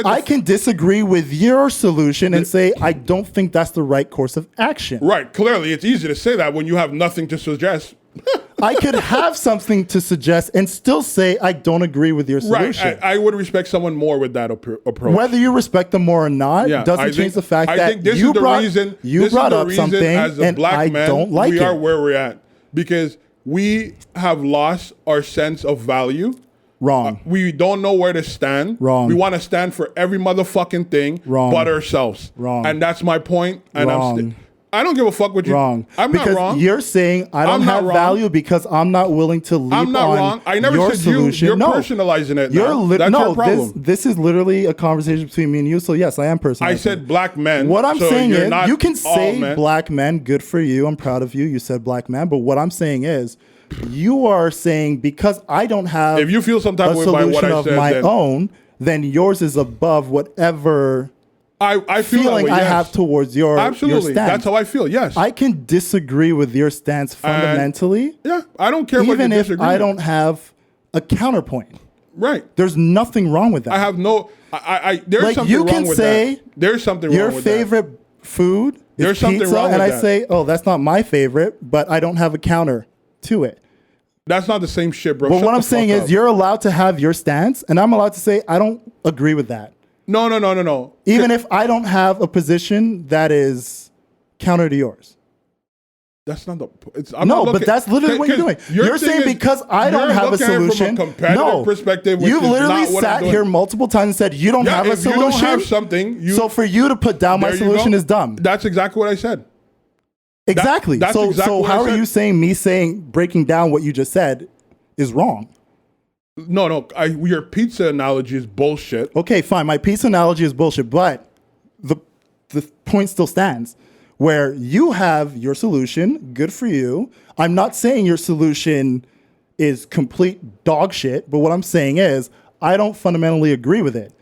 I can disagree with your solution and say I don't think that's the right course of action. Right. Clearly, it's easy to say that when you have nothing to suggest. I could have something to suggest and still say I don't agree with your solution. Right. I would respect someone more with that approach. Whether you respect them more or not doesn't change the fact that you brought up something and I don't like it. We are where we're at because we have lost our sense of value. Wrong. We don't know where to stand. Wrong. We want to stand for every motherfucking thing but ourselves. Wrong. And that's my point. And Wrong. I don't give a fuck what you. Wrong. I'm because not wrong. You're saying I don't have value because I'm not willing to leap I'm not on wrong. I never your said solution. You're no. personalizing it. You're That's your problem. This is literally a conversation between me and you. So yes, I am personalizing. I said black men. What I'm saying is, you can say men. black men. Good for you. I'm proud of you. You said black man. But what I'm saying is, you are saying because I don't have if you feel some type a of way by what solution I of said, my own, then yours is above whatever. I feel feeling that way, I have towards your absolutely. Your stance. That's how I feel. Yes, I can disagree with your stance fundamentally. I don't care. Even if I don't have a counterpoint. Right. There's nothing wrong with that. I have no. There's like something you wrong can with say that. There's something wrong with that. Your favorite food is There's something pizza, wrong with and I that. say, oh, that's not my favorite, but I don't have a counter to it. That's not the same shit, bro. But Shut what the I'm saying fuck is up. you're allowed to have your stance, and I'm allowed to say I don't agree with that. No. Even if I don't have a position that is counter to yours. That's not the. But that's literally what you're doing. You're saying because I don't have a solution. From a competitive perspective, which you've is literally not what I'm sat doing. here multiple times and said you don't have a solution. You don't have something. So for you to put down my solution is dumb. That's exactly what I said. Exactly. That's so exactly what how I are you saying breaking down what you just said is wrong? No. Your pizza analogy is bullshit. Okay, fine. My pizza analogy is bullshit, but the point still stands. Where you have your solution, good for you. I'm not saying your solution is complete dog shit, but what I'm saying is I don't fundamentally agree with it.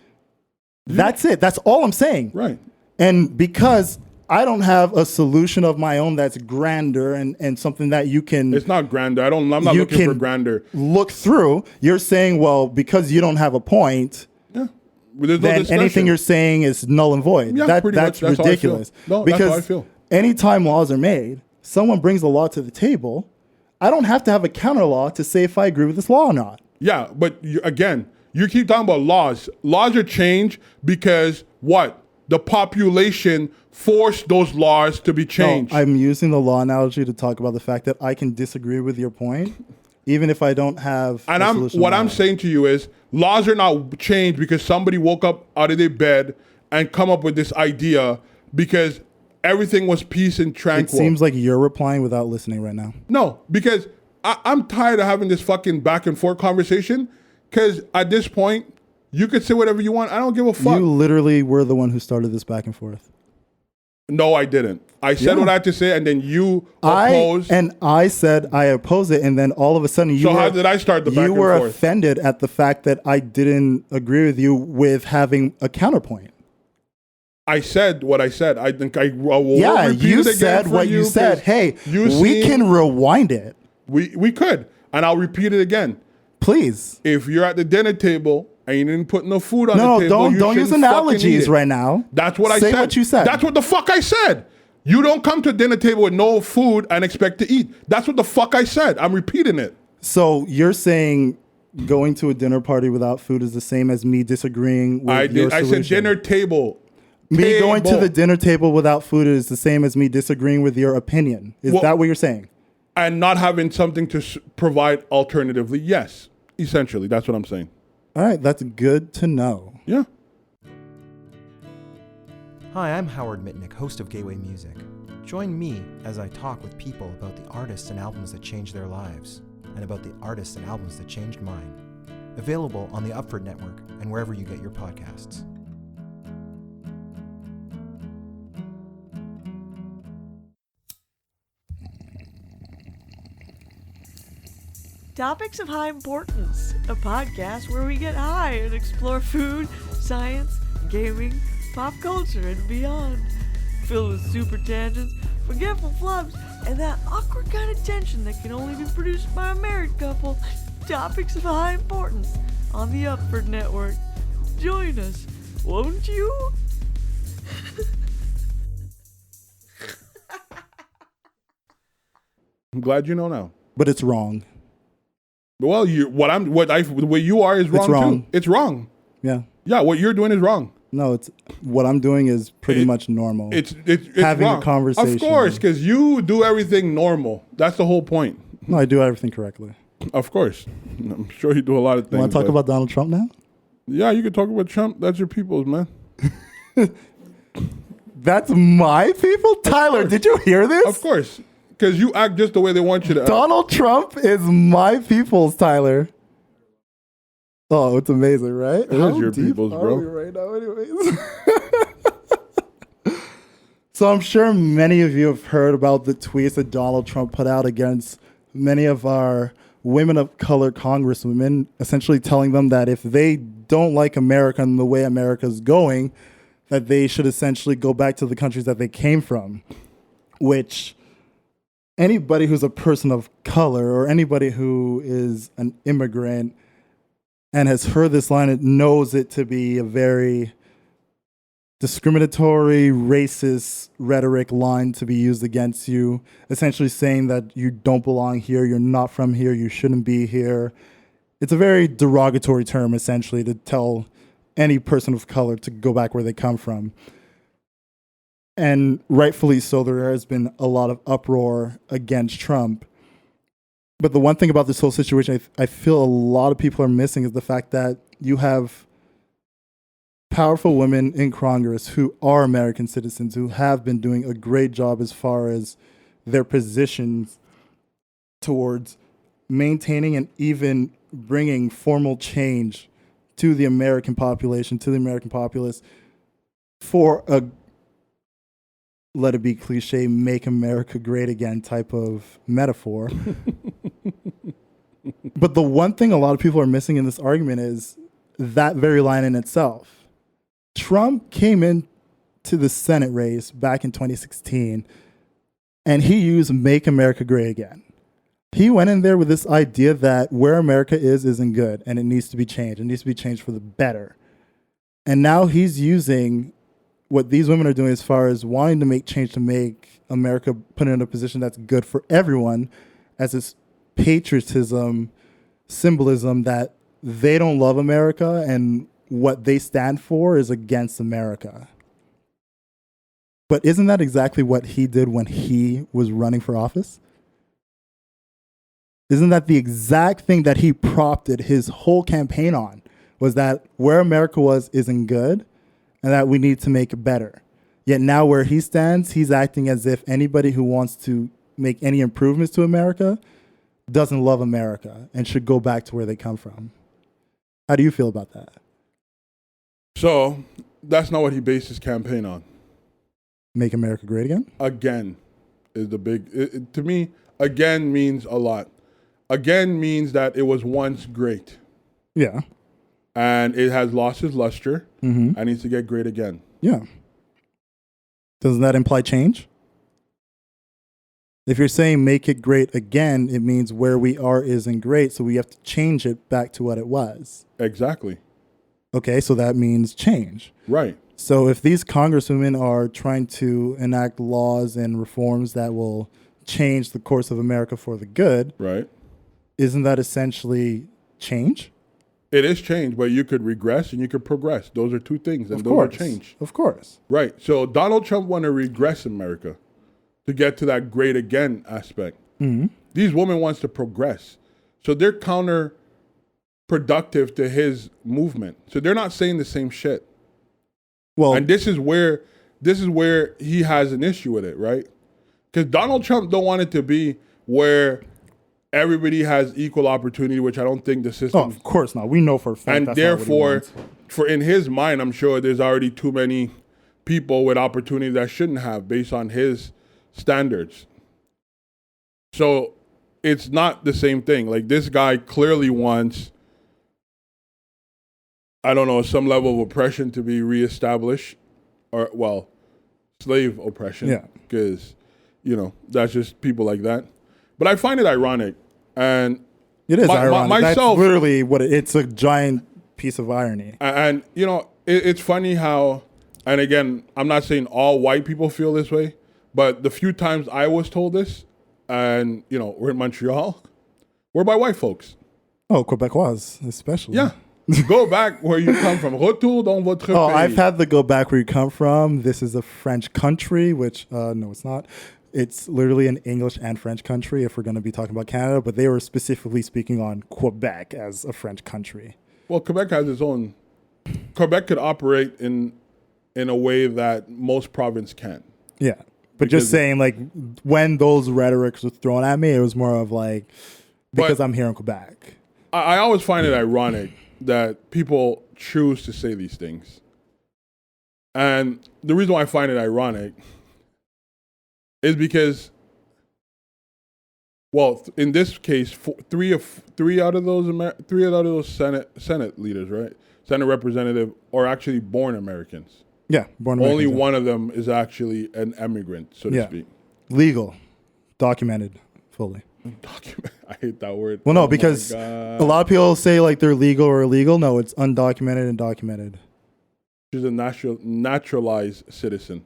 That's it. That's all I'm saying. Right. And because I don't have a solution of my own that's grander and something that you can. It's not grander. I'm not looking for grander. Look through. You're saying, well, because you don't have a point, then anything you're saying is null and void. Yeah, that's ridiculous. No, because that's how I feel. Anytime laws are made, someone brings a law to the table. I don't have to have a counter law to say if I agree with this law or not. Yeah, but again, you keep talking about laws. Laws are changed because what? The population forced those laws to be changed. No, I'm using the law analogy to talk about the fact that I can disagree with your point, even if I don't have. And I'm saying to you is laws are not changed because somebody woke up out of their bed and come up with this idea because everything was peace and tranquil. It seems like you're replying without listening right now. No, because I'm tired of having this fucking back and forth conversation. Because at this point, you could say whatever you want. I don't give a fuck. You literally were the one who started this back and forth. No, I didn't. I said what I had to say, and then you opposed. And I said I oppose it, and then all of a sudden how did I start the back and forth? You were offended at the fact that I didn't agree with you with having a counterpoint. I said what I said. I think I will repeat you it again said for what you said. Hey, we can rewind it. We could, and I'll repeat it again. Please. If you're at the dinner table and you didn't put no food on the table, don't use analogies right now. That's what I said. Say what you said. That's what the fuck I said. You don't come to a dinner table with no food and expect to eat. That's what the fuck I said. I'm repeating it. So you're saying going to a dinner party without food is the same as me disagreeing with your solution? I said dinner table. Me going to the dinner table without food is the same as me disagreeing with your opinion. Is that what you're saying? And not having something to provide alternatively, yes. Essentially, that's what I'm saying. All right, that's good to know. Yeah. Hi, I'm Howard Mitnick, host of Gateway Music. Join me as I talk with people about the artists and albums that changed their lives, and about the artists and albums that changed mine. Available on the Upford Network and wherever you get your podcasts. Topics of High Importance, a podcast where we get high and explore food, science, gaming, pop culture, and beyond. Filled with super tangents, forgetful flubs, and that awkward kind of tension that can only be produced by a married couple. Topics of High Importance on the Upford Network. Join us, won't you? I'm glad you know now. But it's wrong. Well, the way you are is wrong, wrong. too. It's wrong. Yeah. Yeah, what you're doing is wrong. No, it's what I'm doing is pretty much normal. It's having wrong. a conversation. Of course, because you do everything normal. That's the whole point. No, I do everything correctly. Of course. I'm sure you do a lot of things. You want to talk about Donald Trump now? Yeah, you can talk about Trump. That's your people's, man. That's my people? Tyler, did you hear this? Of course. Because you act just the way they want you to act. Donald Trump is my people's, Tyler. Oh, it's amazing, right? It is your people's, bro. Right now, anyways. So I'm sure many of you have heard about the tweets that Donald Trump put out against many of our women of color congresswomen, essentially telling them that if they don't like America and the way America's going, that they should essentially go back to the countries that they came from, which anybody who's a person of color or anybody who is an immigrant and has heard this line, it knows it to be a very discriminatory, racist rhetoric line to be used against you, essentially saying that you don't belong here, you're not from here, you shouldn't be here. It's a very derogatory term, essentially, to tell any person of color to go back where they come from. And rightfully so, there has been a lot of uproar against Trump. But the one thing about this whole situation I feel a lot of people are missing is the fact that you have powerful women in Congress who are American citizens, who have been doing a great job as far as their positions towards maintaining and even bringing formal change to the American population, to the American populace, for a, let it be cliche, make America great again type of metaphor. But the one thing a lot of people are missing in this argument is that very line in itself. Trump came into the Senate race back in 2016, and he used Make America Great Again. He went in there with this idea that where America isn't good, and it needs to be changed. It needs to be changed for the better. And now he's using what these women are doing as far as wanting to make change to make America put in a position that's good for everyone as this patriotism, symbolism that they don't love America and what they stand for is against America. But isn't that exactly what he did when he was running for office? Isn't that the exact thing that he prompted his whole campaign on, was that where America isn't good and that we need to make it better? Yet now where he stands, he's acting as if anybody who wants to make any improvements to America doesn't love America and should go back to where they come from. How do you feel about that? So that's not what he based his campaign on. Make America great again? Again is the big, to me, again means a lot. Again means that it was once great. Yeah. And it has lost its luster and needs to get great again. Yeah. Doesn't that imply change? If you're saying make it great again, it means where we are isn't great, so we have to change it back to what it was. Exactly. Okay, so that means change. Right. So if these congresswomen are trying to enact laws and reforms that will change the course of America for the good, right, isn't that essentially change? It is change, but you could regress and you could progress. Those are two things, and those are change. Of course. Right. So Donald Trump want to regress America to get to that great again aspect. Mm-hmm. These women wants to progress. So they're counterproductive to his movement. So they're not saying the same shit. Well, and this is where he has an issue with it, right? Because Donald Trump don't want it to be where everybody has equal opportunity, which I don't think the system. Oh, of course not. We know for a fact. And that's therefore, not what he wants. for in his mind, I'm sure there's already too many people with opportunity that shouldn't have, based on his standards. So it's not the same thing. Like this guy clearly wants, I don't know, some level of oppression to be reestablished, or well, slave oppression. Yeah. Because, that's just people like that. But I find it ironic, and It is ironic. myself, That's literally what it's a giant piece of irony. and it's funny how, and again, I'm not saying all white people feel this way, but the few times I was told this, and we're in Montreal, we're by white folks. Oh, Quebecois, especially. Yeah. Go back where you come from. Retour dans votre pays. I've had the go back where you come from. This is a French country, which, no, it's not. It's literally an English and French country if we're going to be talking about Canada, but they were specifically speaking on Quebec as a French country. Well, Quebec has its own. Quebec could operate in a way that most province can't. Yeah. But just saying, like, when those rhetorics were thrown at me, it was more of like, because I'm here in Quebec. I always find it ironic that people choose to say these things. And the reason why I find it ironic is because, well, in this case, three out of those Senate leaders, right? Senate representative are actually born Americans. Yeah, born Only Americans, one of them is actually an immigrant, so to speak. Legal, documented fully. Document. I hate that word. Well, no, because a lot of people say like they're legal or illegal. No, it's undocumented and documented. She's a naturalized citizen.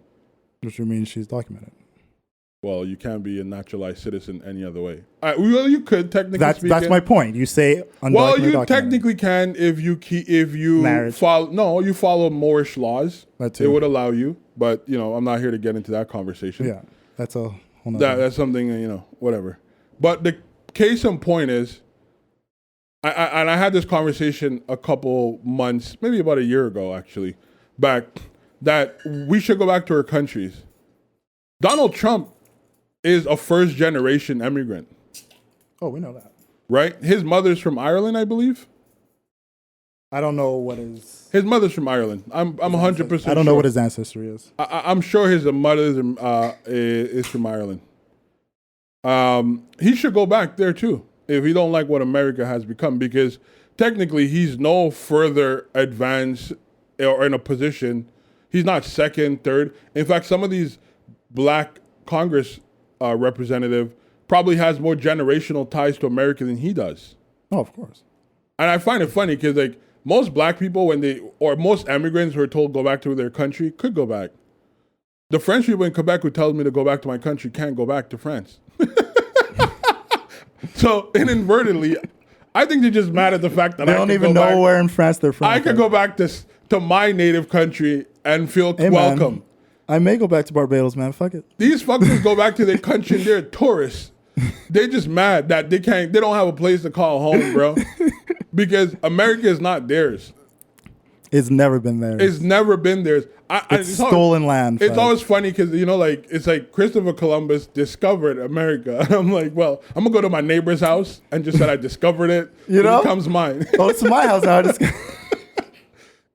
Which means she's documented. Well, you can't be a naturalized citizen any other way. Well, you could technically. That's my point. You say undocumented. Well, you documented. technically can if you Marriage. follow. No, you follow Moorish laws. That too. It would allow you, but I'm not here to get into that conversation. Yeah, that's a whole nother. That's something whatever. But the case in point is, I had this conversation a couple months, maybe about a year ago, actually, back, that we should go back to our countries. Donald Trump is a first-generation immigrant. Oh, we know that. Right? His mother's from Ireland, I believe. I don't know what his. His mother's from Ireland. I'm 100% sure. I don't know what his ancestry is. I'm sure his mother is from Ireland. He should go back there too if he don't like what America has become, because technically he's no further advanced or in a position. He's not second, third. In fact, some of these black Congress representative probably has more generational ties to America than he does. Oh, of course. And I find it funny because like most black people, or most immigrants who are told go back to their country, could go back. The French people in Quebec who tells me to go back to my country can't go back to France. So inadvertently, I think they're just mad at the fact that They don't even know where in France they're from. I could go back to my native country and feel welcome. Man, I may go back to Barbados, man. Fuck it. These fuckers go back to their country and they're tourists. They're just mad that they don't have a place to call home, bro. Because America is not theirs. It's never been theirs. It's never been theirs. It's stolen land. It's always funny because, it's like Christopher Columbus discovered America. And I'm like, well, I'm going to go to my neighbor's house and just said I discovered it. It becomes mine. Oh, it's my house now.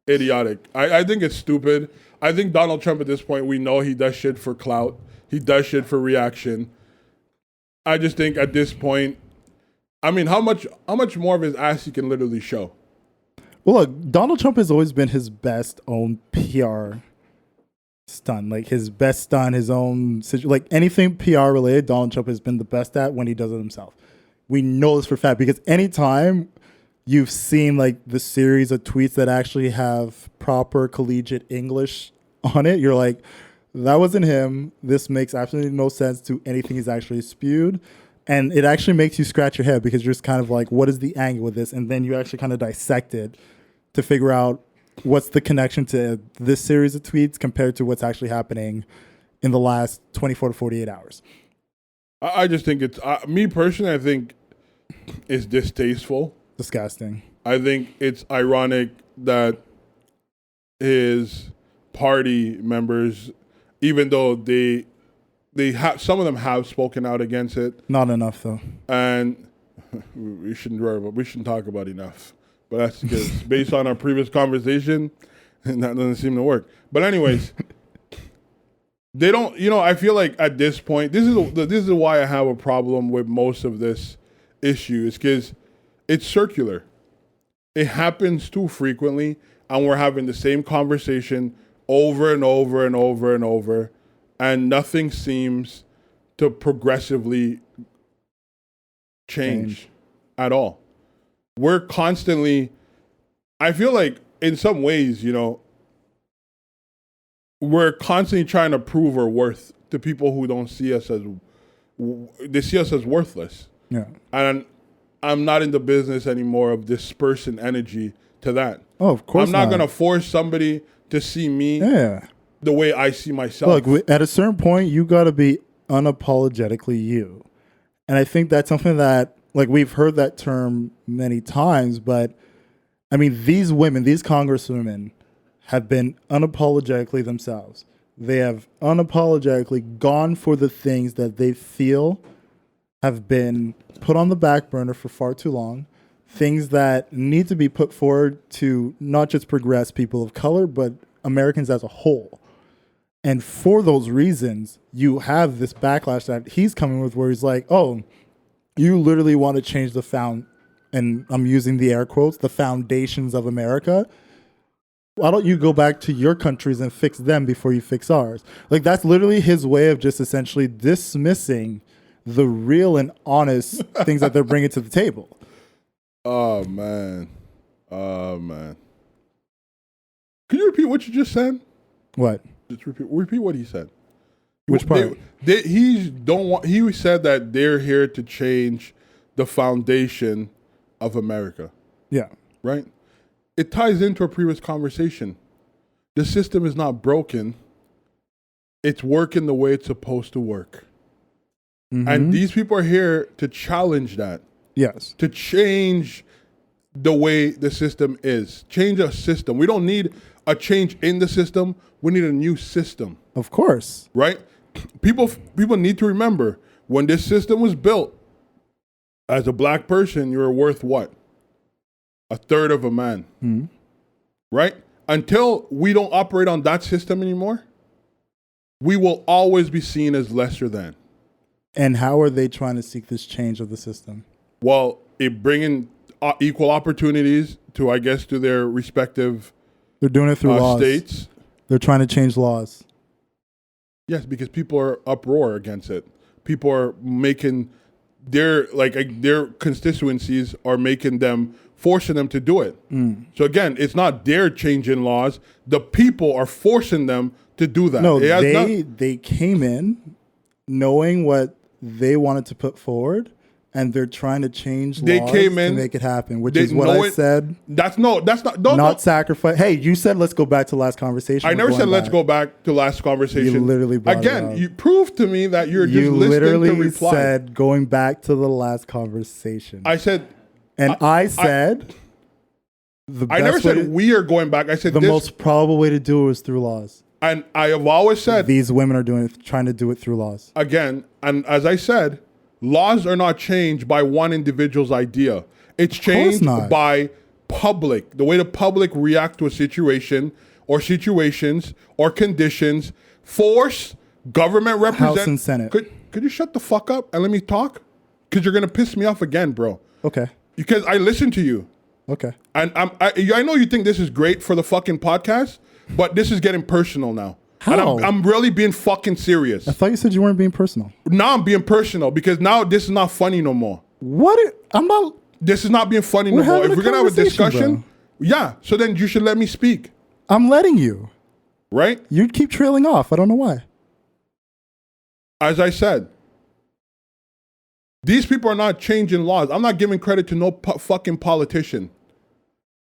Idiotic. I think it's stupid. I think Donald Trump at this point, we know he does shit for clout. He does shit for reaction. I just think at this point, I mean, how much more of his ass he can literally show? Well, look, Donald Trump has always been his best own PR stunt. Like his best stunt, his own, like anything PR related, Donald Trump has been the best at when he does it himself. We know this for a fact because anytime you've seen like the series of tweets that actually have proper collegiate English on it, you're like, that wasn't him. This makes absolutely no sense to anything he's actually spewed. And it actually makes you scratch your head because you're just kind of like, what is the angle with this? And then you actually kind of dissect it to figure out what's the connection to this series of tweets compared to what's actually happening in the last 24 to 48 hours. I just think it's, me personally, I think it's distasteful. Disgusting. I think it's ironic that his party members, even though they have, some of them have spoken out against it. Not enough though. And we shouldn't talk about enough. But that's because based on our previous conversation, that doesn't seem to work. But anyways, They don't, I feel like at this point, this is why I have a problem with most of this issue, is because it's circular. It happens too frequently, and we're having the same conversation over and over and over and over, and nothing seems to progressively change at all. We're constantly, I feel like in some ways, we're constantly trying to prove our worth to people who don't see us as, they see us as worthless. Yeah. And I'm not in the business anymore of dispersing energy to that. Oh, of course I'm not going to force somebody to see me the way I see myself. Look, at a certain point, you got to be unapologetically you. And I think that's something that, like, we've heard that term many times, but I mean, these women, these congresswomen have been unapologetically themselves. They have unapologetically gone for the things that they feel have been put on the back burner for far too long, things that need to be put forward to not just progress people of color, but Americans as a whole. And for those reasons, you have this backlash that he's coming with where he's like, oh, you literally want to change and I'm using the air quotes, the foundations of America. Why don't you go back to your countries and fix them before you fix ours? Like, that's literally his way of just essentially dismissing the real and honest things that they're bringing to the table. Oh, man. Can you repeat what you just said? What? Just repeat what he said. Which part? He said that they're here to change the foundation of America. Yeah. Right? It ties into a previous conversation. The system is not broken. It's working the way it's supposed to work. Mm-hmm. And these people are here to challenge that. Yes. To change the way the system is. Change a system. We don't need a change in the system. We need a new system. Of course. Right? People need to remember, when this system was built, as a black person, you were worth what? A third of a man. Mm-hmm. Right? Until we don't operate on that system anymore, we will always be seen as lesser than. And how are they trying to seek this change of the system? Well, it bringing equal opportunities to, I guess, to their respective They're doing it through laws. States. They're trying to change laws. Yes, because people are uproar against it. People are making their constituencies are making them, forcing them to do it. Mm. So again, it's not their changing laws. The people are forcing them to do that. No, they came in knowing what they wanted to put forward, and they're trying to change laws to make it happen, which is what I said. That's not sacrifice. Hey, you said let's go back to last conversation. I never said let's go back to last conversation. You literally brought it up. You proved to me that you're just listening to reply. You said going back to the last conversation. I said, and I said the best I never said we are going back. I said the most probable way to do it is through laws. And I have always said these women are trying to do it through laws. Again, and as I said, laws are not changed by one individual's idea. It's changed by public. The way the public react to a situation or situations or conditions, force, government represent. House and Senate. Could you shut the fuck up and let me talk? Because you're going to piss me off again, bro. Okay. Because I listen to you. Okay. And I know you think this is great for the fucking podcast, but this is getting personal now. How? And I'm really being fucking serious. I thought you said you weren't being personal. Now I'm being personal because now this is not funny no more. I'm not. This is not being funny no more. If we're going to have a discussion, bro. Yeah. So then you should let me speak. I'm letting you. Right? You keep trailing off. I don't know why. As I said, these people are not changing laws. I'm not giving credit to no fucking politician.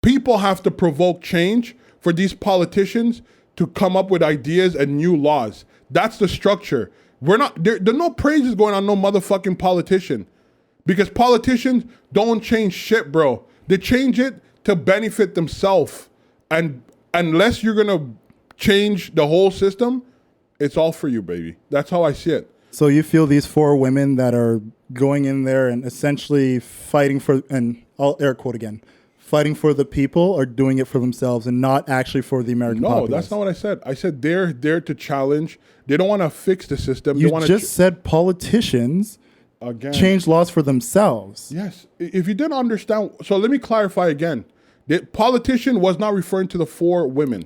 People have to provoke change for these politicians to come up with ideas and new laws. That's the structure. We're not there's no praises going on no motherfucking politician, because politicians don't change shit, bro. They change it to benefit themselves, and unless you're gonna change the whole system, it's all for you, baby. That's how I see it. So you feel these 4 women that are going in there and essentially fighting for, and I'll air quote again, fighting for the people are doing it for themselves and not actually for the American populace. No, that's not what I said. I said they're there to challenge. They don't want to fix the system. You they want just said politicians again change laws for themselves. Yes. If you didn't understand, so let me clarify again. The politician was not referring to the 4 women.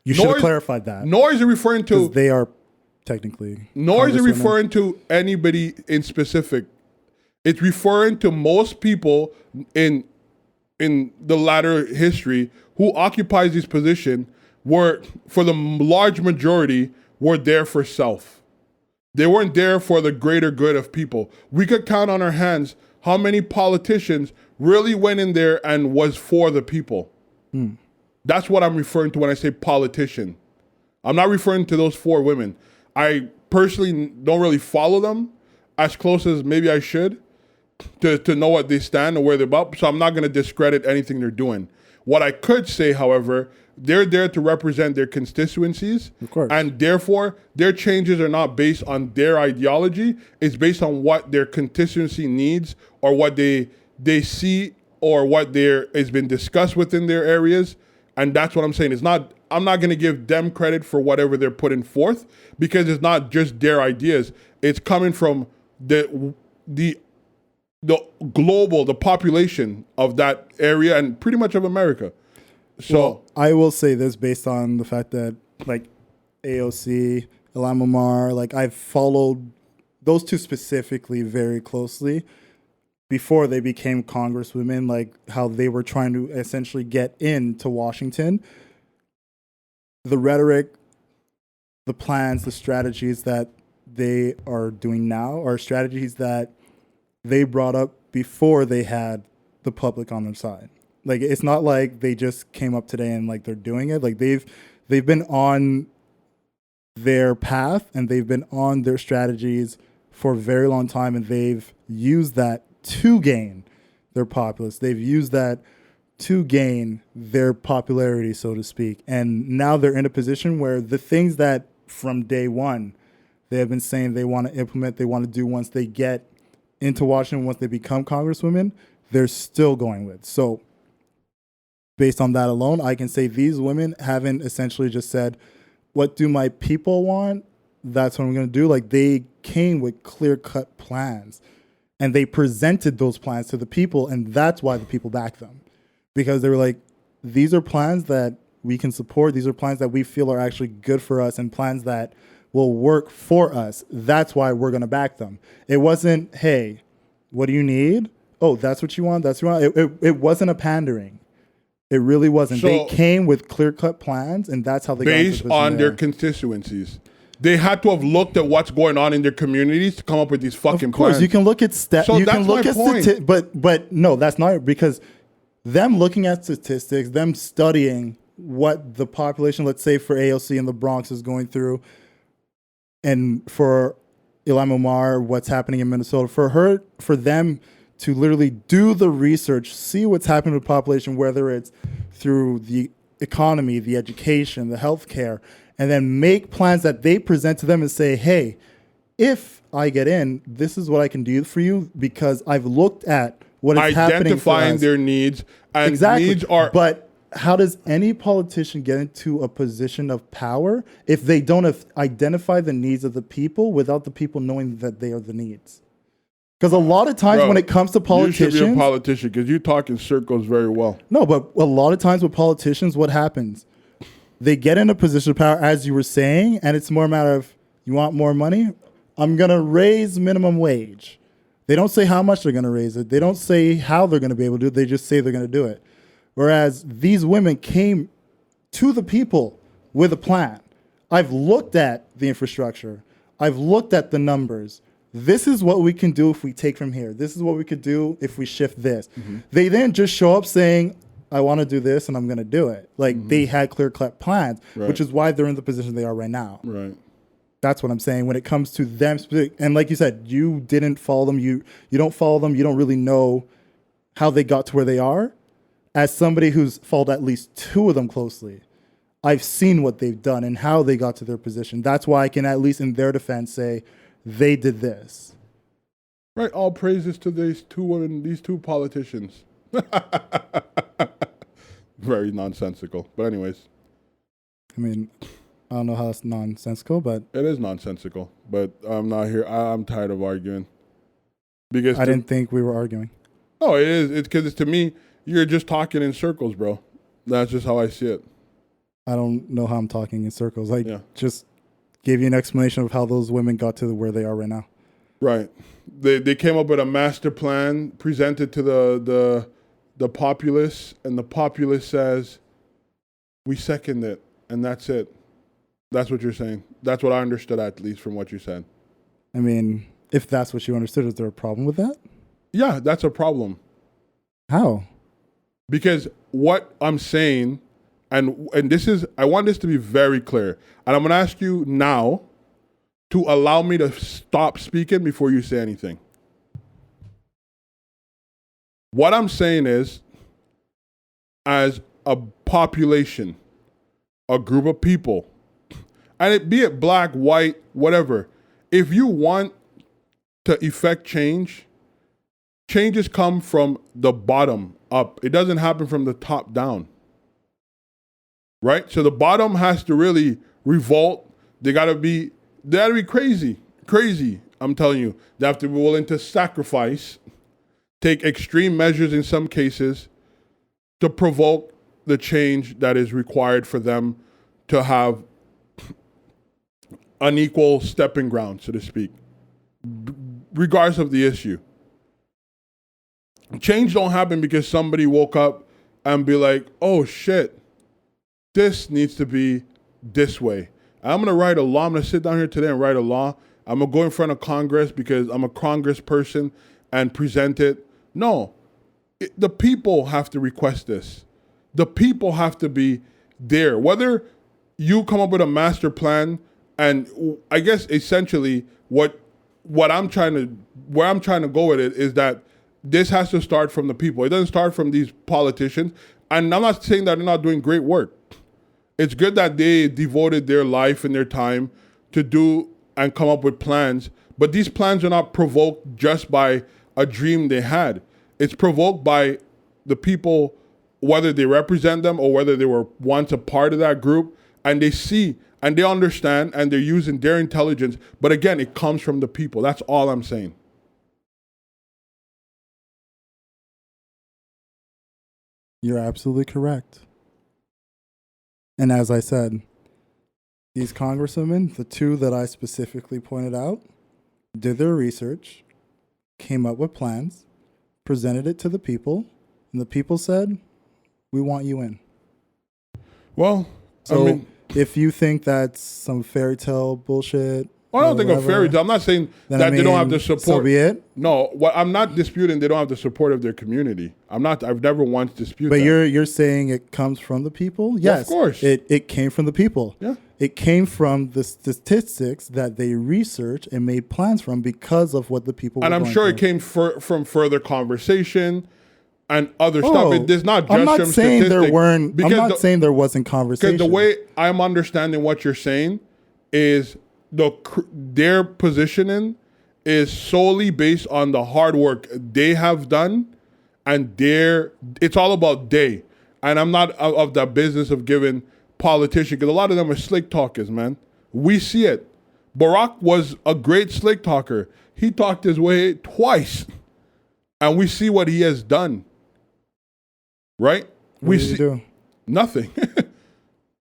You should have clarified that. Nor is it referring to... Because they are technically... Nor is it referring to anybody in specific. It's referring to most people in the latter history who occupies this position were, for the large majority, were there for self. They weren't there for the greater good of people. We could count on our hands how many politicians really went in there and was for the people. That's what I'm referring to when I say politician. I'm not referring to those 4 women. I personally don't really follow them as close as maybe I should to know what they stand and where they're about. So I'm not going to discredit anything they're doing. What I could say, however, they're there to represent their constituencies. Of course. And therefore, their changes are not based on their ideology. It's based on what their constituency needs or what they see or what has been discussed within their areas. And that's what I'm saying. I'm not going to give them credit for whatever they're putting forth because it's not just their ideas. It's coming from the global, the population of that area and pretty much of America. So well, I will say this based on the fact that like AOC, Ilhan Omar, like I've followed those 2 specifically very closely before they became congresswomen, like how they were trying to essentially get into Washington. The rhetoric, the plans, the strategies that they are doing now are strategies that they brought up before they had the public on their side. Like, it's not like they just came up today and like they're doing it. Like they've been on their path and they've been on their strategies for a very long time, and they've used that to gain their populace. They've used that to gain their popularity, so to speak. And now they're in a position where the things that from day one they have been saying they want to implement, they want to do once they get into Washington, once they become congresswomen, they're still going with. So based on that alone, I can say these women haven't essentially just said, what do my people want? That's what I'm going to do. Like, they came with clear-cut plans, and they presented those plans to the people, and that's why the people backed them. Because they were like, these are plans that we can support. These are plans that we feel are actually good for us and plans that will work for us. That's why we're going to back them. It wasn't, hey, what do you need? Oh, that's what you want? That's what you want? It wasn't a pandering. It really wasn't. So, they came with clear-cut plans, and that's how they got into the based on their constituencies. They had to have looked at what's going on in their communities to come up with these fucking plans. Of course, plans. you can look at stats. So you that's can look my at point. but no, that's not, because them looking at statistics, them studying what the population, let's say for AOC in the Bronx, is going through, and for Ilhan Omar, what's happening in Minnesota, for them to literally do the research, see what's happening with the population, whether it's through the economy, the education, the healthcare, and then make plans that they present to them and say, hey, if I get in, this is what I can do for you because I've looked at what is happening for us. Identifying their needs. And exactly. needs are... But how does any politician get into a position of power if they don't identify the needs of the people without the people knowing that they are the needs? Because a lot of times when it comes to politicians... You should be a politician because you talk in circles very well. No, but a lot of times with politicians, what happens? They get in a position of power, as you were saying, and it's more a matter of, you want more money? I'm going to raise minimum wage. They don't say how much they're going to raise it. They don't say how they're going to be able to do it. They just say they're going to do it. Whereas these women came to the people with a plan. I've looked at the infrastructure. I've looked at the numbers. This is what we can do if we take from here. This is what we could do if we shift this. Mm-hmm. They didn't just show up saying, I want to do this and I'm going to do it. Like they had clear-cut plans, which is why they're in the position they are right now. Right. That's what I'm saying when it comes to them. And like you said, you didn't follow them. You don't follow them. You don't really know how they got to where they are. As somebody who's followed at least 2 of them closely, I've seen what they've done and how they got to their position. That's why I can, at least in their defense, say they did this. Right. All praises to these 2 women, these 2 politicians. very nonsensical. But anyways, I mean, I don't know how it's nonsensical, but it is nonsensical. But I'm not here. I'm tired of arguing. Because I didn't think we were arguing. No, it is. It's because to me, you're just talking in circles, bro. That's just how I see it. I don't know how I'm talking in circles. Just gave you an explanation of how those women got to where they are right now. Right. They came up with a master plan presented to the populace, and the populace says, we second it, and that's it. That's what you're saying. That's what I understood, at least, from what you said. I mean, if that's what you understood, is there a problem with that? Yeah, that's a problem. How? Because what I'm saying, and this is, I want this to be very clear, and I'm going to ask you now to allow me to stop speaking before you say anything. What I'm saying is, as a population, a group of people, and be it black, white, whatever, if you want to effect change, changes come from the bottom up. It doesn't happen from the top down. Right? So the bottom has to really revolt. They gotta be crazy. I'm telling you. They have to be willing to sacrifice, take extreme measures in some cases to provoke the change that is required for them to have unequal stepping ground, so to speak, regardless of the issue. Change don't happen because somebody woke up and be like, oh shit, this needs to be this way. I'm going to write a law. I'm going to sit down here today and write a law. I'm going to go in front of Congress because I'm a Congress person and present it. No, the people have to request this. The people have to be there. Whether you come up with a master plan, and I guess essentially where I'm trying to go with it is that this has to start from the people. It doesn't start from these politicians. And I'm not saying that they're not doing great work. It's good that they devoted their life and their time to do and come up with plans. But these plans are not provoked just by a dream they had. It's provoked by the people, whether they represent them or whether they were once a part of that group, and they see and they understand and they're using their intelligence. But again, it comes from the people. That's all I'm saying. You're absolutely correct. And as I said, these congresswomen, the two that I specifically pointed out, did their research, came up with plans, presented it to the people, and the people said, we want you in. Well, so I mean, if you think that's some fairy tale bullshit, I don't think of fairy tale. I'm not saying that they don't have the support. So be it. No, I'm not disputing they don't have the support of their community. I've never once disputed that. But you're saying it comes from the people? Yes. Of course. It came from the people. Yeah. It came from the statistics that they researched and made plans from because of what the people and were I'm going sure through. it came from further conversation and other stuff. It's not just I'm not from saying statistics. there weren't. I'm not saying there wasn't conversation. Because the way I'm understanding what you're saying is their positioning is solely based on the hard work they have done, and it's all about they. And I'm not of the business of giving politicians, because a lot of them are slick talkers, man. We see it. Barack was a great slick talker. He talked his way twice, and we see what he has done. Right? What did he do? Nothing.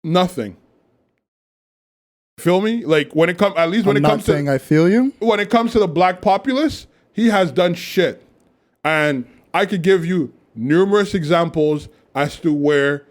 Nothing. Feel me? Like when it comes, at least when I'm it not comes saying to, I feel you. when it comes to the black populace, he has done shit. And I could give you numerous examples as to where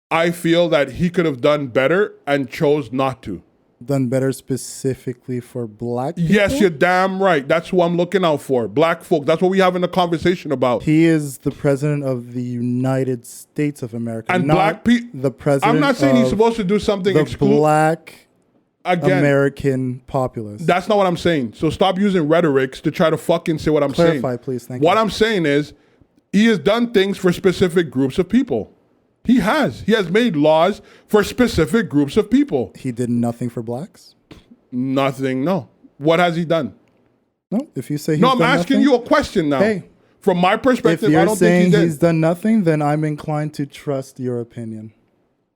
I feel that he could have done better and chose not to. Done better specifically for black people? Yes, you're damn right. That's who I'm looking out for. Black folk. That's what we have in the conversation about. He is the president of the United States of America. And not black people. The president. I'm not saying he's supposed to do something the black again, American populace. That's not what I'm saying. So stop using rhetorics to try to fucking say what I'm saying. Clarify, please. Thank you. What I'm saying is he has done things for specific groups of people. He has. He has made laws for specific groups of people. He did nothing for blacks? Nothing, no. What has he done? No, if you say he's No, I'm done asking nothing, you a question now. Hey, From my If perspective, I you're don't saying think he did. he's done nothing, then I'm inclined to trust your opinion.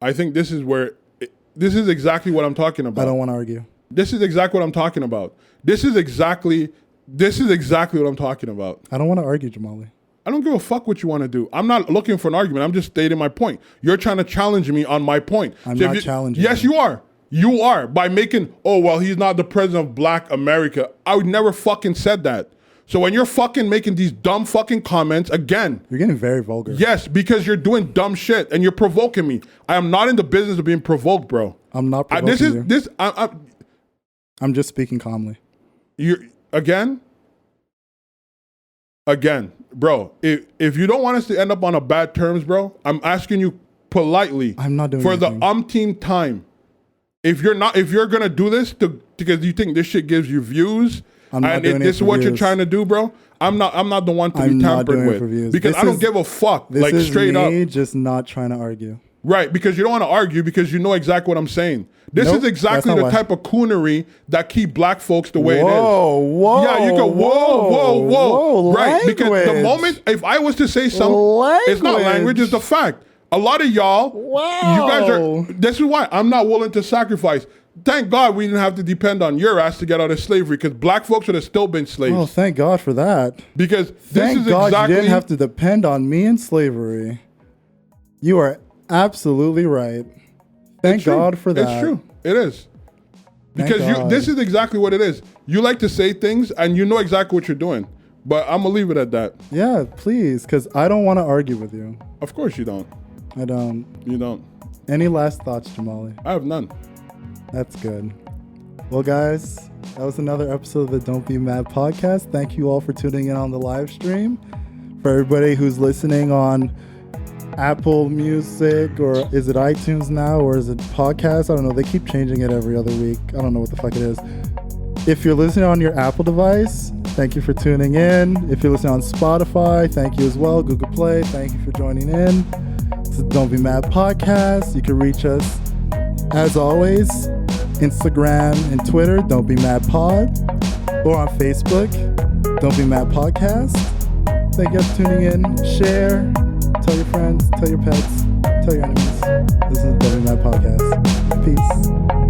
I think this is exactly what I'm talking about. I don't want to argue. This is exactly what I'm talking about. This is exactly what I'm talking about. I don't want to argue, Jamali. I don't give a fuck what you want to do. I'm not looking for an argument. I'm just stating my point. You're trying to challenge me on my point. I'm So not if challenging Yes, you. you are. You are. By making, oh, well, he's not the president of Black America. I would never fucking said that. So when you're fucking making these dumb fucking comments, again, You're getting very vulgar. yes, because you're doing dumb shit and you're provoking me. I am not in the business of being provoked, bro. I'm not provoking you. I'm just speaking calmly. Again, bro, if you don't want us to end up on a bad terms, bro, I'm asking you politely. I'm not doing for anything. the umpteenth time. If you're gonna do this because you think this shit gives you views, I'm not and doing this it for is what you're views. trying to do, bro, I'm not the one to I'm be not tampered doing it for with views. because This I don't is- give a fuck, This like is straight me up. just not trying to argue. Right, because you don't want to argue because you know exactly what I'm saying. This Nope, is exactly that's the not why. type of coonery that keep black folks the way it is. Whoa, Yeah, you go, whoa. Right, because the language. moment, if I was to say something, it's not language, it's the fact. A lot of y'all, you guys are, this is why I'm not willing to sacrifice. Thank God we didn't have to depend on your ass to get out of slavery because black folks would have still been slaves. Oh, thank God for that. Because this Thank is God exactly, you didn't have to depend on me in slavery. You are absolutely right. Thank It's true. God for that. It's true. It is. Thank Because God. this is exactly what it is. You like to say things and you know exactly what you're doing. But I'm going to leave it at that. Yeah, please, because I don't want to argue with you. Of course you don't. I don't. You don't. Any last thoughts, Jamali? I have none. That's good. Well, guys, that was another episode of the Don't Be Mad podcast. Thank you all for tuning in on the live stream. For everybody who's listening on Apple Music, or is it iTunes now, or is it podcast? I don't know. They keep changing it every other week. I don't know what the fuck it is. If you're listening on your Apple device, thank you for tuning in. If you're listening on Spotify, thank you as well. Google Play, thank you for joining in. It's the Don't Be Mad podcast. You can reach us, as always, Instagram and Twitter, Don't Be Mad Pod, or on Facebook, Don't Be Mad Podcast. Thank you for tuning in. Share, tell your friends, tell your pets, tell your enemies. This is the Don't Be Mad Podcast. Peace.